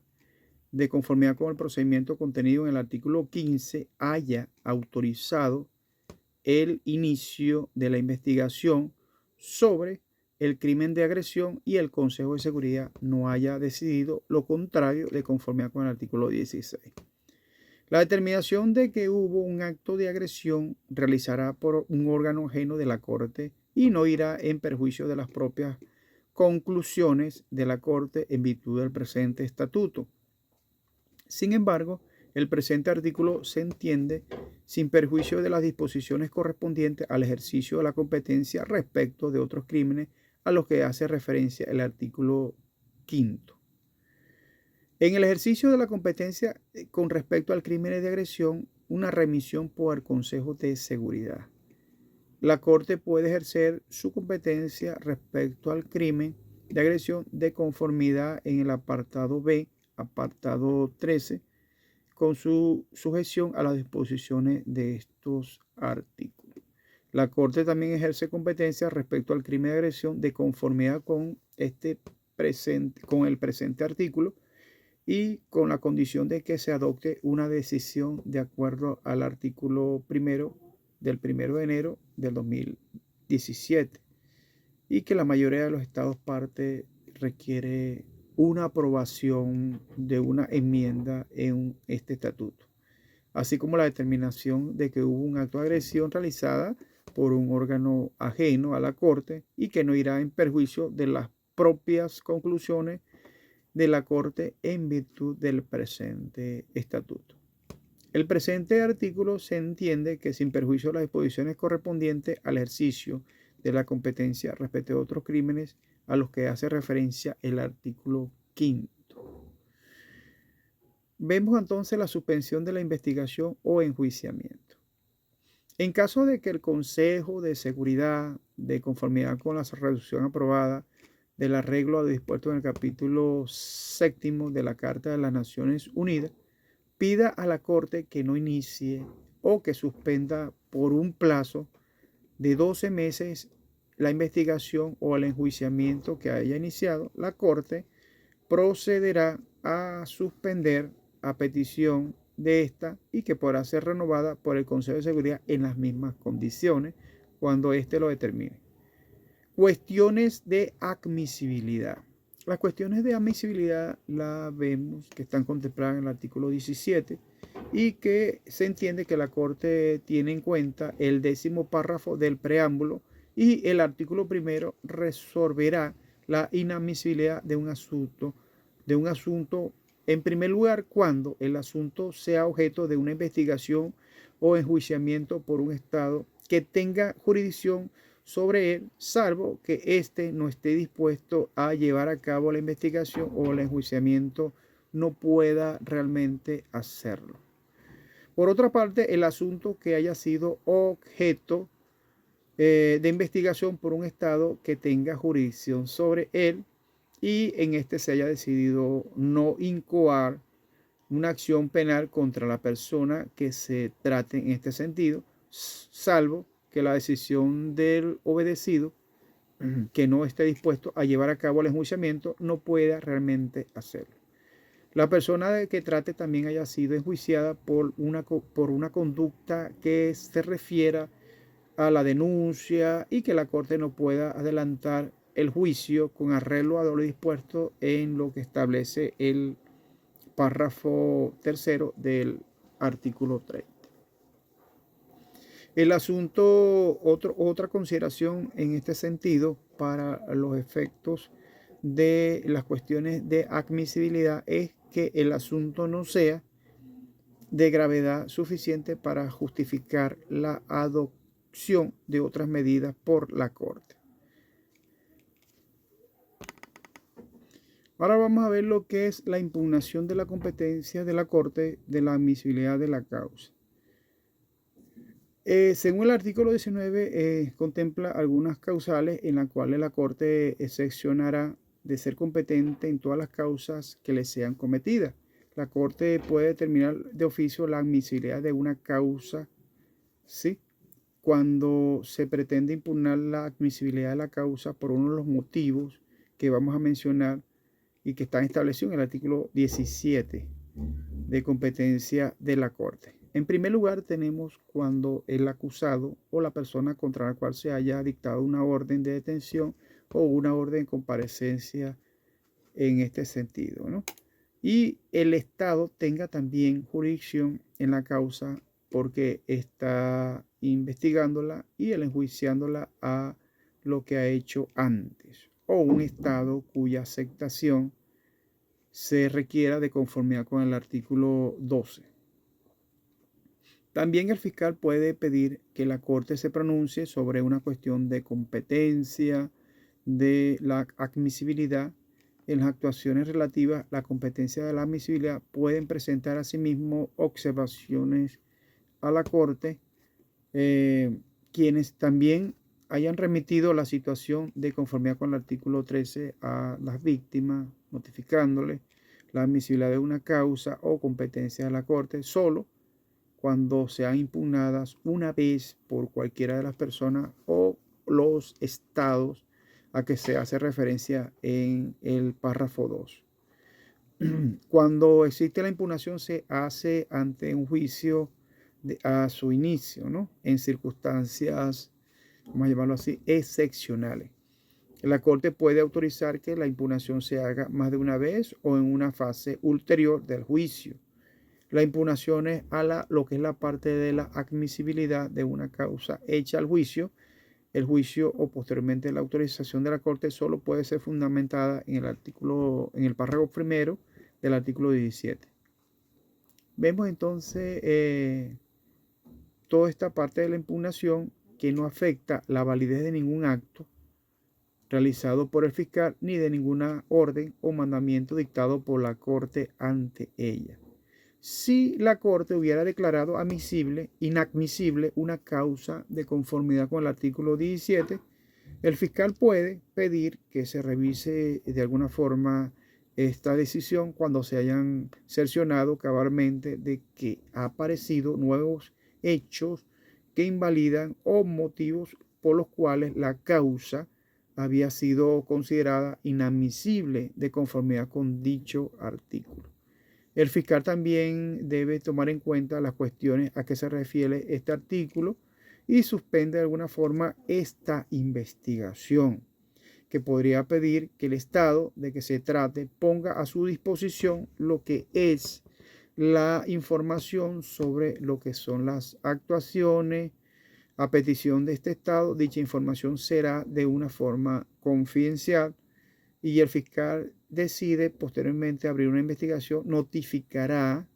A: de conformidad con el procedimiento contenido en el artículo 15 haya autorizado el inicio de la investigación sobre el crimen de agresión y el Consejo de Seguridad no haya decidido lo contrario de conformidad con el artículo 16. La determinación de que hubo un acto de agresión realizará por un órgano ajeno de la Corte y no irá en perjuicio de las propias conclusiones de la Corte en virtud del presente estatuto. Sin embargo, el presente artículo se entiende sin perjuicio de las disposiciones correspondientes al ejercicio de la competencia respecto de otros crímenes a los que hace referencia el artículo 5. En el ejercicio de la competencia con respecto al crimen de agresión, una remisión por el Consejo de Seguridad. La Corte puede ejercer su competencia respecto al crimen de agresión de conformidad en el apartado B, apartado 13, con su sujeción a las disposiciones de estos artículos. La Corte también ejerce competencia respecto al crimen de agresión de conformidad con el presente artículo y con la condición de que se adopte una decisión de acuerdo al artículo primero del 1 de enero del 2017 y que la mayoría de los estados parte requiere una aprobación de una enmienda en este estatuto, así como la determinación de que hubo un acto de agresión realizada por un órgano ajeno a la Corte y que no irá en perjuicio de las propias conclusiones de la Corte en virtud del presente estatuto. El presente artículo se entiende que sin perjuicio de las disposiciones correspondientes al ejercicio de la competencia respecto de otros crímenes a los que hace referencia el artículo 5. Vemos entonces la suspensión de la investigación o enjuiciamiento. En caso de que el Consejo de Seguridad, de conformidad con la resolución aprobada del arreglo dispuesto en el capítulo 7 de la Carta de las Naciones Unidas, pida a la Corte que no inicie o que suspenda por un plazo de 12 meses la investigación o el enjuiciamiento que haya iniciado, la Corte procederá a suspender a petición de esta y que podrá ser renovada por el Consejo de Seguridad en las mismas condiciones cuando éste lo determine. Cuestiones de admisibilidad. Las cuestiones de admisibilidad las vemos que están contempladas en el artículo 17 y que se entiende que la Corte tiene en cuenta el 10º párrafo del preámbulo y el artículo 1 resolverá la inadmisibilidad de un asunto en primer lugar cuando el asunto sea objeto de una investigación o enjuiciamiento por un Estado que tenga jurisdicción sobre él, salvo que éste no esté dispuesto a llevar a cabo la investigación o el enjuiciamiento no pueda realmente hacerlo. Por otra parte, el asunto que haya sido objeto de investigación por un Estado que tenga jurisdicción sobre él y en este se haya decidido no incoar una acción penal contra la persona que se trate en este sentido, salvo que la decisión del obedecido que no esté dispuesto a llevar a cabo el enjuiciamiento no pueda realmente hacerlo. La persona que trate también haya sido enjuiciada por una conducta que se refiera a la denuncia y que la Corte no pueda adelantar el juicio con arreglo a lo dispuesto en lo que establece el párrafo 3 del artículo 30. El asunto, otra consideración en este sentido para los efectos de las cuestiones de admisibilidad es que el asunto no sea de gravedad suficiente para justificar la adopción de otras medidas por la Corte. Ahora vamos a ver lo que es la impugnación de la competencia de la Corte de la admisibilidad de la causa. Según el artículo 19, contempla algunas causales en las cuales la Corte excepcionará de ser competente en todas las causas que le sean cometidas. La Corte puede determinar de oficio la admisibilidad de una causa, ¿sí?, cuando se pretende impugnar la admisibilidad de la causa por uno de los motivos que vamos a mencionar y que están establecidos en el artículo 17 de competencia de la Corte. En primer lugar, tenemos cuando el acusado o la persona contra la cual se haya dictado una orden de detención o una orden de comparecencia en este sentido, ¿no? Y el Estado tenga también jurisdicción en la causa porque está investigándola y enjuiciándola a lo que ha hecho antes, o un Estado cuya aceptación se requiera de conformidad con el artículo 12. También el fiscal puede pedir que la Corte se pronuncie sobre una cuestión de competencia, de la admisibilidad. En las actuaciones relativas a la competencia de la admisibilidad pueden presentar asimismo observaciones a la Corte quienes también hayan remitido la situación de conformidad con el artículo 13 a las víctimas, notificándole la admisibilidad de una causa o competencia de la Corte solo cuando sean impugnadas una vez por cualquiera de las personas o los estados a que se hace referencia en el párrafo 2. Cuando existe la impugnación se hace ante un juicio a su inicio, ¿no?, en circunstancias, vamos a llamarlo así, excepcionales. La Corte puede autorizar que la impugnación se haga más de una vez o en una fase ulterior del juicio. La impugnación es a lo que es la parte de la admisibilidad de una causa hecha al juicio. El juicio o posteriormente la autorización de la Corte solo puede ser fundamentada en el párrafo 1 del artículo 17. Vemos entonces toda esta parte de la impugnación que no afecta la validez de ningún acto realizado por el fiscal ni de ninguna orden o mandamiento dictado por la Corte ante ella. Si la Corte hubiera declarado inadmisible una causa de conformidad con el artículo 17, el fiscal puede pedir que se revise de alguna forma esta decisión cuando se hayan cercionado cabalmente de que ha aparecido nuevos hechos que invalidan o motivos por los cuales la causa había sido considerada inadmisible de conformidad con dicho artículo. El fiscal también debe tomar en cuenta las cuestiones a que se refiere este artículo y suspende de alguna forma esta investigación, que podría pedir que el Estado de que se trate ponga a su disposición lo que es la información sobre lo que son las actuaciones. A petición de este Estado, dicha información será de una forma confidencial y el fiscal decide posteriormente abrir una investigación, notificará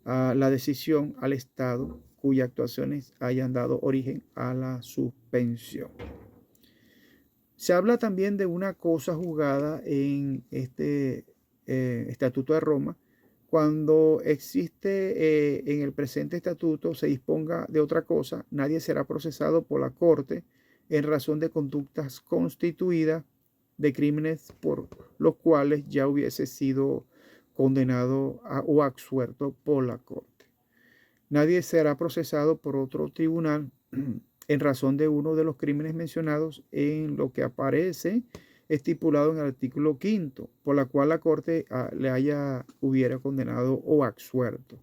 A: la decisión al Estado cuyas actuaciones hayan dado origen a la suspensión. Se habla también de una cosa juzgada en este Estatuto de Roma. Cuando existe en el presente estatuto se disponga de otra cosa, nadie será procesado por la Corte en razón de conductas constituidas de crímenes por los cuales ya hubiese sido condenado o absuelto por la Corte. Nadie será procesado por otro tribunal en razón de uno de los crímenes mencionados en lo que aparece estipulado en el artículo 5, por la cual la Corte hubiera condenado o absuelto.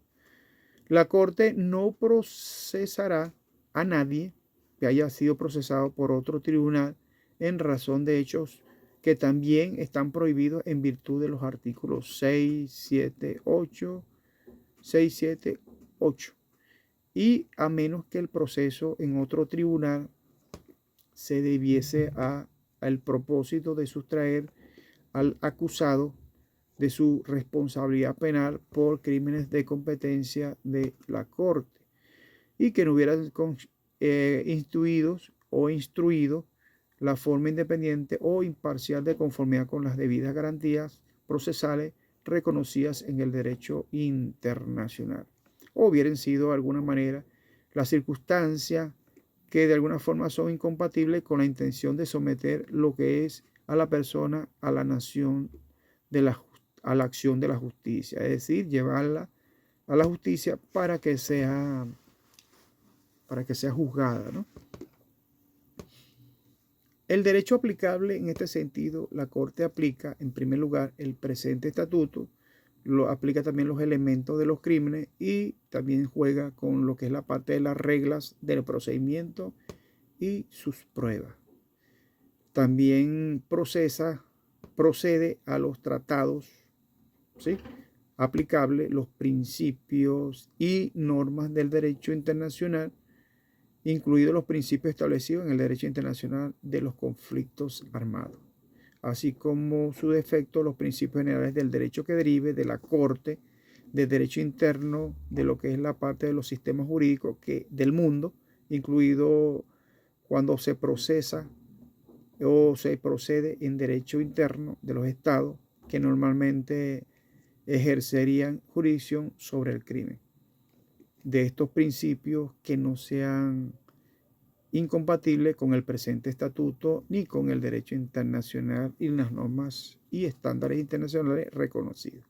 A: La Corte no procesará a nadie que haya sido procesado por otro tribunal en razón de hechos que también están prohibidos en virtud de los artículos 6, 7, 8, y a menos que el proceso en otro tribunal se debiese al propósito de sustraer al acusado de su responsabilidad penal por crímenes de competencia de la Corte y que no hubieran instruido la forma independiente o imparcial de conformidad con las debidas garantías procesales reconocidas en el derecho internacional, o hubieran sido de alguna manera las circunstancias que de alguna forma son incompatibles con la intención de someter lo que es a la persona a la nación a la acción de la justicia, es decir, llevarla a la justicia para que sea juzgada, ¿no? El derecho aplicable en este sentido, la Corte aplica en primer lugar el presente estatuto, aplica también los elementos de los crímenes y también juega con lo que es la parte de las reglas del procedimiento y sus pruebas. También procede a los tratados, ¿sí?, aplicables, los principios y normas del derecho internacional, incluidos los principios establecidos en el derecho internacional de los conflictos armados, así como su defecto, los principios generales del derecho que derive de la Corte, del derecho interno, de lo que es la parte de los sistemas jurídicos del mundo, incluido cuando se procesa o se procede en derecho interno de los estados que normalmente ejercerían jurisdicción sobre el crimen. De estos principios que no sean incompatibles con el presente estatuto ni con el derecho internacional y las normas y estándares internacionales reconocidos.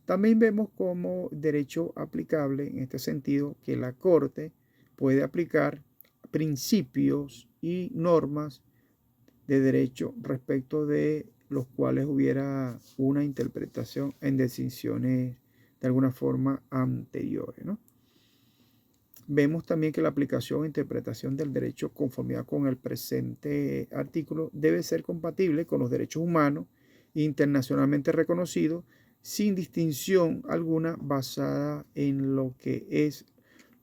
A: También vemos como derecho aplicable en este sentido que la Corte puede aplicar principios y normas de derecho respecto de los cuales hubiera una interpretación en decisiones de alguna forma anteriores, ¿no? Vemos también que la aplicación e interpretación del derecho conformidad con el presente artículo debe ser compatible con los derechos humanos internacionalmente reconocidos sin distinción alguna basada en lo que es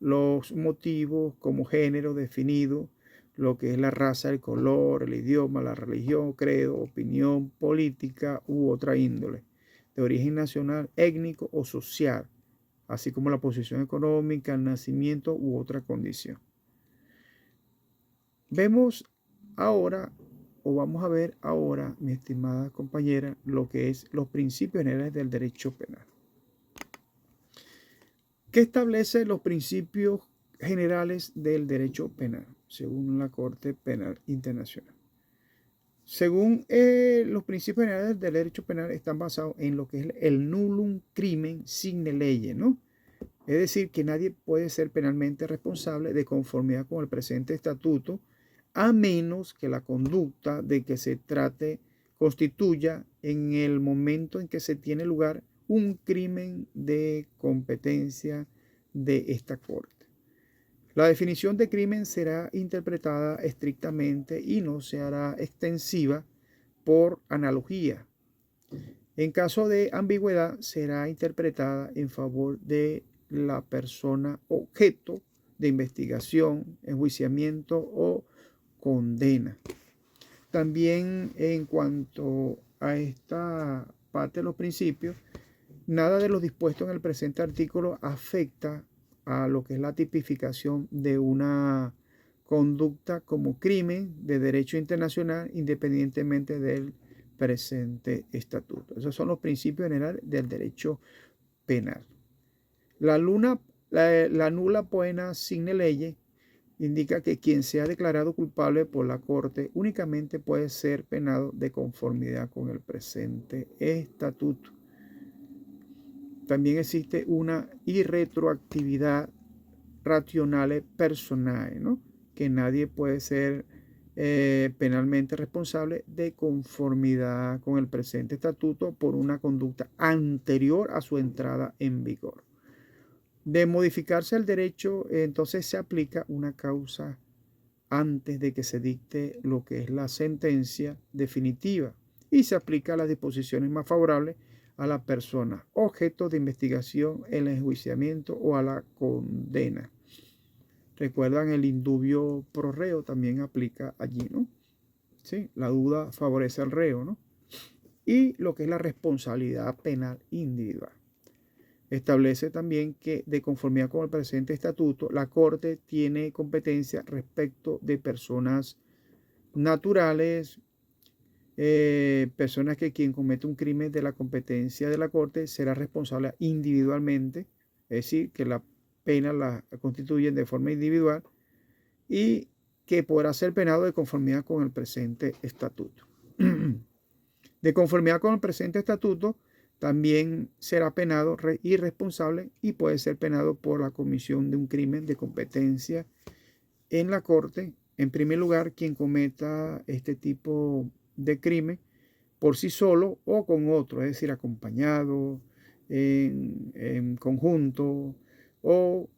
A: los motivos como género definido, lo que es la raza, el color, el idioma, la religión, credo, opinión política u otra índole, de origen nacional, étnico o social, así como la posición económica, el nacimiento u otra condición. Vemos ahora, o vamos a ver ahora, mi estimada compañera, lo que es los principios generales del derecho penal. ¿Qué establece los principios generales del derecho penal, según la Corte Penal Internacional? Según los principios generales del derecho penal están basados en lo que es el nullum crimen sine lege, ¿no? Es decir, que nadie puede ser penalmente responsable de conformidad con el presente estatuto a menos que la conducta de que se trate constituya en el momento en que se tiene lugar un crimen de competencia de esta Corte. La definición de crimen será interpretada estrictamente y no se hará extensiva por analogía. En caso de ambigüedad, será interpretada en favor de la persona objeto de investigación, enjuiciamiento o condena. También en cuanto a esta parte de los principios, nada de lo dispuesto en el presente artículo afecta a lo que es la tipificación de una conducta como crimen de derecho internacional independientemente del presente estatuto. Esos son los principios generales del derecho penal. La nula poena sine lege indica que quien sea declarado culpable por la Corte únicamente puede ser penado de conformidad con el presente estatuto. También existe una irretroactividad rationale personae, ¿no? Que nadie puede ser penalmente responsable de conformidad con el presente estatuto por una conducta anterior a su entrada en vigor. De modificarse el derecho, entonces se aplica una causa antes de que se dicte lo que es la sentencia definitiva y se aplica las disposiciones más favorables a la persona objeto de investigación, el enjuiciamiento o a la condena. Recuerdan, el indubio pro reo también aplica allí, ¿no? Sí, la duda favorece al reo, ¿no? Y lo que es la responsabilidad penal individual. Establece también que, de conformidad con el presente estatuto, la Corte tiene competencia respecto de personas naturales, personas que quien comete un crimen de la competencia de la Corte será responsable individualmente, es decir, que la pena la constituyen de forma individual y que podrá ser penado de conformidad con el presente estatuto. De conformidad con el presente estatuto, también será penado y responsable y puede ser penado por la comisión de un crimen de competencia en la Corte. En primer lugar, quien cometa este tipo de crimen por sí solo o con otro, es decir, acompañado, en conjunto, o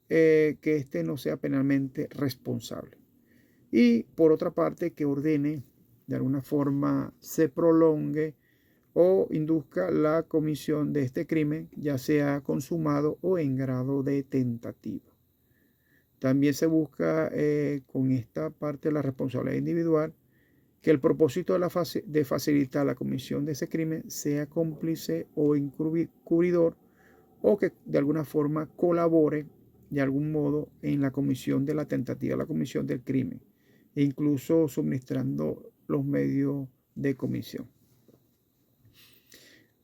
A: que éste no sea penalmente responsable. Y por otra parte, que ordene, de alguna forma, se prolongue o induzca la comisión de este crimen, ya sea consumado o en grado de tentativa. También se busca con esta parte de la responsabilidad individual que el propósito de facilitar la comisión de ese crimen sea cómplice o encubridor o que de alguna forma colabore de algún modo en la comisión de la tentativa, la comisión del crimen, e incluso suministrando los medios de comisión.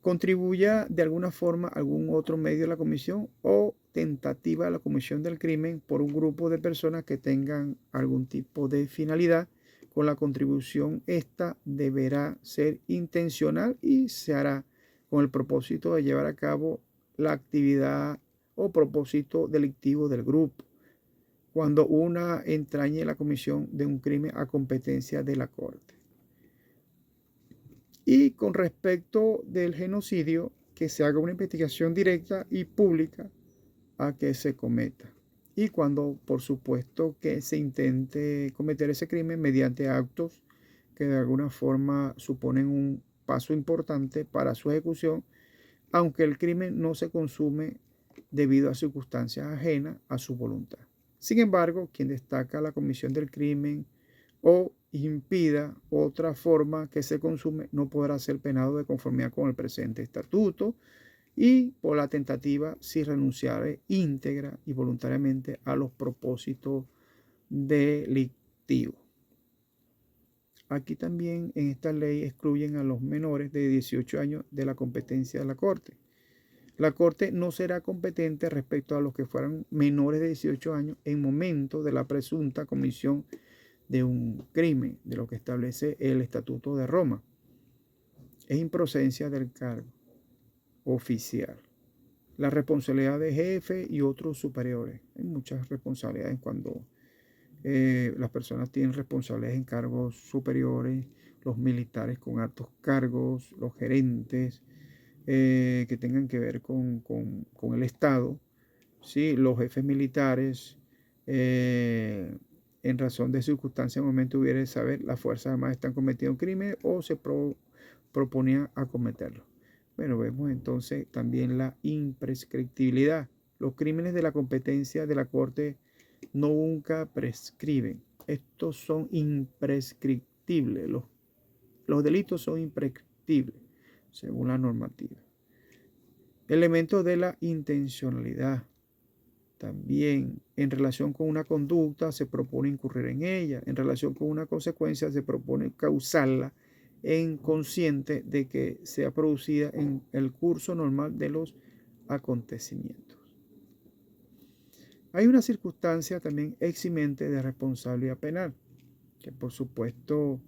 A: Contribuya de alguna forma algún otro medio de la comisión o tentativa de la comisión del crimen por un grupo de personas que tengan algún tipo de finalidad. Con la contribución, esta deberá ser intencional y se hará con el propósito de llevar a cabo la actividad o propósito delictivo del grupo, cuando una entrañe la comisión de un crimen a competencia de la Corte. Y con respecto del genocidio, que se haga una investigación directa y pública a que se cometa. Y cuando, por supuesto, que se intente cometer ese crimen mediante actos que de alguna forma suponen un paso importante para su ejecución, aunque el crimen no se consume debido a circunstancias ajenas a su voluntad. Sin embargo, quien destaca la comisión del crimen o impida otra forma que se consume no podrá ser penado de conformidad con el presente estatuto y por la tentativa si renunciare íntegra y voluntariamente a los propósitos delictivos. Aquí también en esta ley excluyen a los menores de 18 años de la competencia de la Corte. La Corte no será competente respecto a los que fueran menores de 18 años en momento de la presunta comisión de un crimen, de lo que establece el Estatuto de Roma. Es improcedencia del cargo oficial. La responsabilidad de jefe y otros superiores. Hay muchas responsabilidades cuando Las personas tienen responsabilidades en cargos superiores, los militares con altos cargos, los gerentes que tengan que ver con el Estado, ¿sí? Los jefes militares, en razón de circunstancias, en el momento hubiera de saber, las Fuerzas Armadas están cometiendo un crimen o se proponían a cometerlo. Bueno, vemos entonces también la imprescriptibilidad. Los crímenes de la competencia de la Corte nunca prescriben. Estos son imprescriptibles. Los delitos son imprescriptibles, según la normativa. Elementos de la intencionalidad. También en relación con una conducta se propone incurrir en ella. En relación con una consecuencia se propone causarla en consciente de que sea producida en el curso normal de los acontecimientos. Hay una circunstancia también eximente de responsabilidad penal, que por supuesto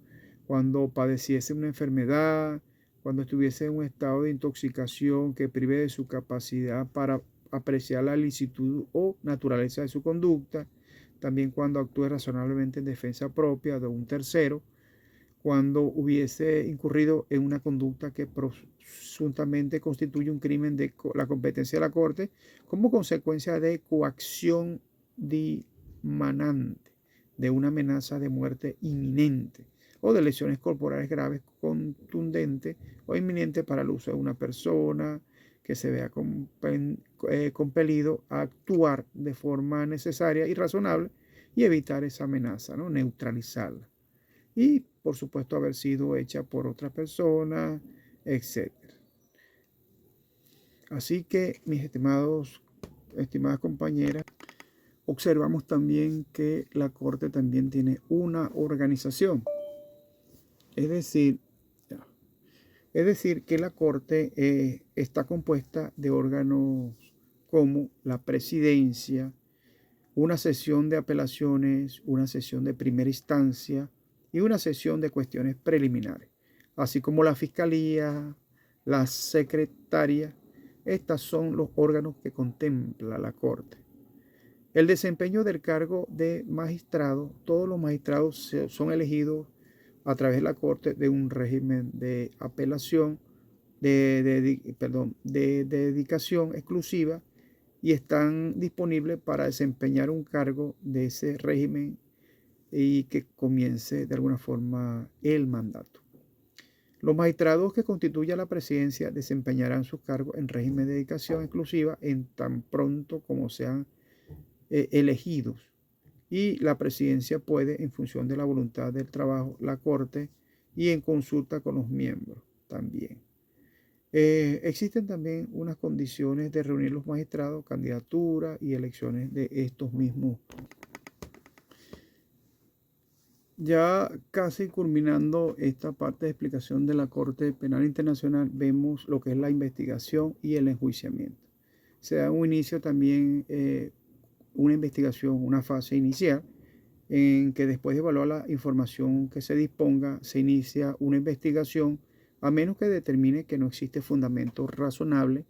A: cuando padeciese una enfermedad, cuando estuviese en un estado de intoxicación que prive de su capacidad para apreciar la licitud o naturaleza de su conducta, también cuando actúe razonablemente en defensa propia de un tercero, cuando hubiese incurrido en una conducta que presuntamente constituye un crimen de la competencia de la Corte como consecuencia de coacción dimanante, de una amenaza de muerte inminente o de lesiones corporales graves contundentes o inminentes para el uso de una persona que se vea compelido a actuar de forma necesaria y razonable y evitar esa amenaza, ¿no? Neutralizarla. Y por supuesto haber sido hecha por otra persona, etc. Así que, mis estimadas compañeras, observamos también que la Corte también tiene una organización. Es decir, que la Corte está compuesta de órganos como la presidencia, una sesión de apelaciones, una sesión de primera instancia y una sesión de cuestiones preliminares, así como la fiscalía, la secretaria. Estos son los órganos que contempla la Corte. El desempeño del cargo de magistrado, todos los magistrados son elegidos a través de la Corte de un régimen de apelación, de dedicación exclusiva, y están disponibles para desempeñar un cargo de ese régimen y que comience de alguna forma el mandato. Los magistrados que constituyan la presidencia desempeñarán sus cargos en régimen de dedicación exclusiva en tan pronto como sean elegidos. Y la presidencia puede, en función de la voluntad del trabajo, la Corte y en consulta con los miembros también. Existen también unas condiciones de reunir los magistrados, candidaturas y elecciones de estos mismos. Ya casi culminando esta parte de explicación de la Corte Penal Internacional, vemos lo que es la investigación y el enjuiciamiento. Se da un inicio también, una investigación, una fase inicial, en que después de evaluar la información que se disponga, se inicia una investigación, a menos que determine que no existe fundamento razonable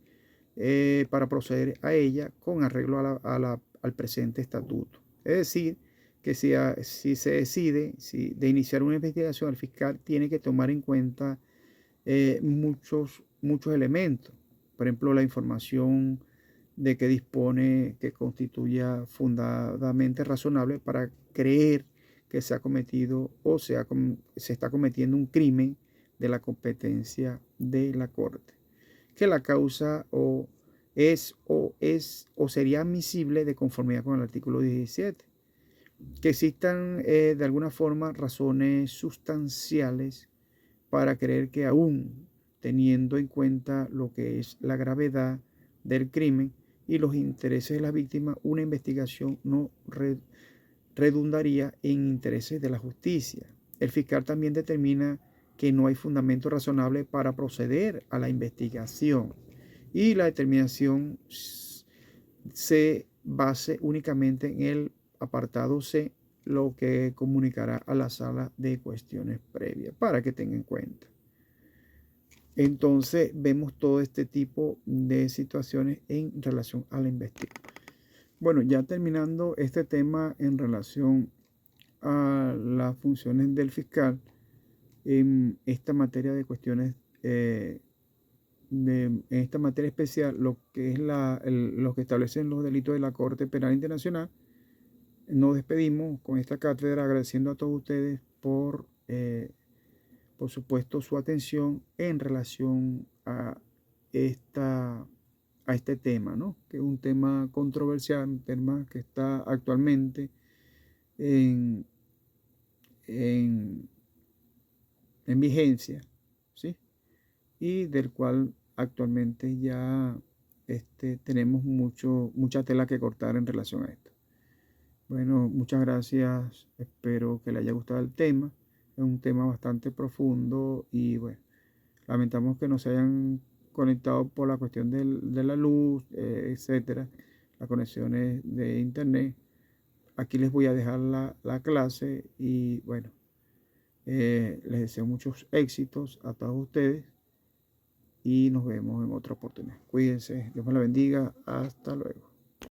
A: para proceder a ella con arreglo al presente estatuto. Es decir, que si se decide de iniciar una investigación, el fiscal tiene que tomar en cuenta muchos elementos. Por ejemplo, la información de que dispone que constituya fundadamente razonable para creer que se ha cometido o se está cometiendo un crimen de la competencia de la Corte. Que la causa es o sería admisible de conformidad con el artículo 17. Que existan de alguna forma razones sustanciales para creer que aún teniendo en cuenta lo que es la gravedad del crimen y los intereses de la víctima, una investigación no redundaría en intereses de la justicia. El fiscal también determina que no hay fundamento razonable para proceder a la investigación y la determinación se base únicamente en el apartado C, lo que comunicará a la sala de cuestiones previas para que tenga en cuenta. Entonces vemos todo este tipo de situaciones en relación a la investigación. Bueno, ya terminando este tema en relación a las funciones del fiscal en esta materia de cuestiones, en esta materia especial, lo que es lo que establecen los delitos de la Corte Penal Internacional. Nos despedimos con esta cátedra agradeciendo a todos ustedes por supuesto, su atención en relación esta, a este tema, ¿no? Que es un tema controversial, un tema que está actualmente en, en, en vigencia, ¿sí? Y del cual actualmente ya tenemos mucha tela que cortar en relación a esto. Bueno, muchas gracias. Espero que le haya gustado el tema. Es un tema bastante profundo y bueno, lamentamos que no se hayan conectado por la cuestión de la luz, etcétera, las conexiones de internet. Aquí les voy a dejar la clase y bueno, les deseo muchos éxitos a todos ustedes y nos vemos en otra oportunidad. Cuídense, Dios me la bendiga. Hasta luego.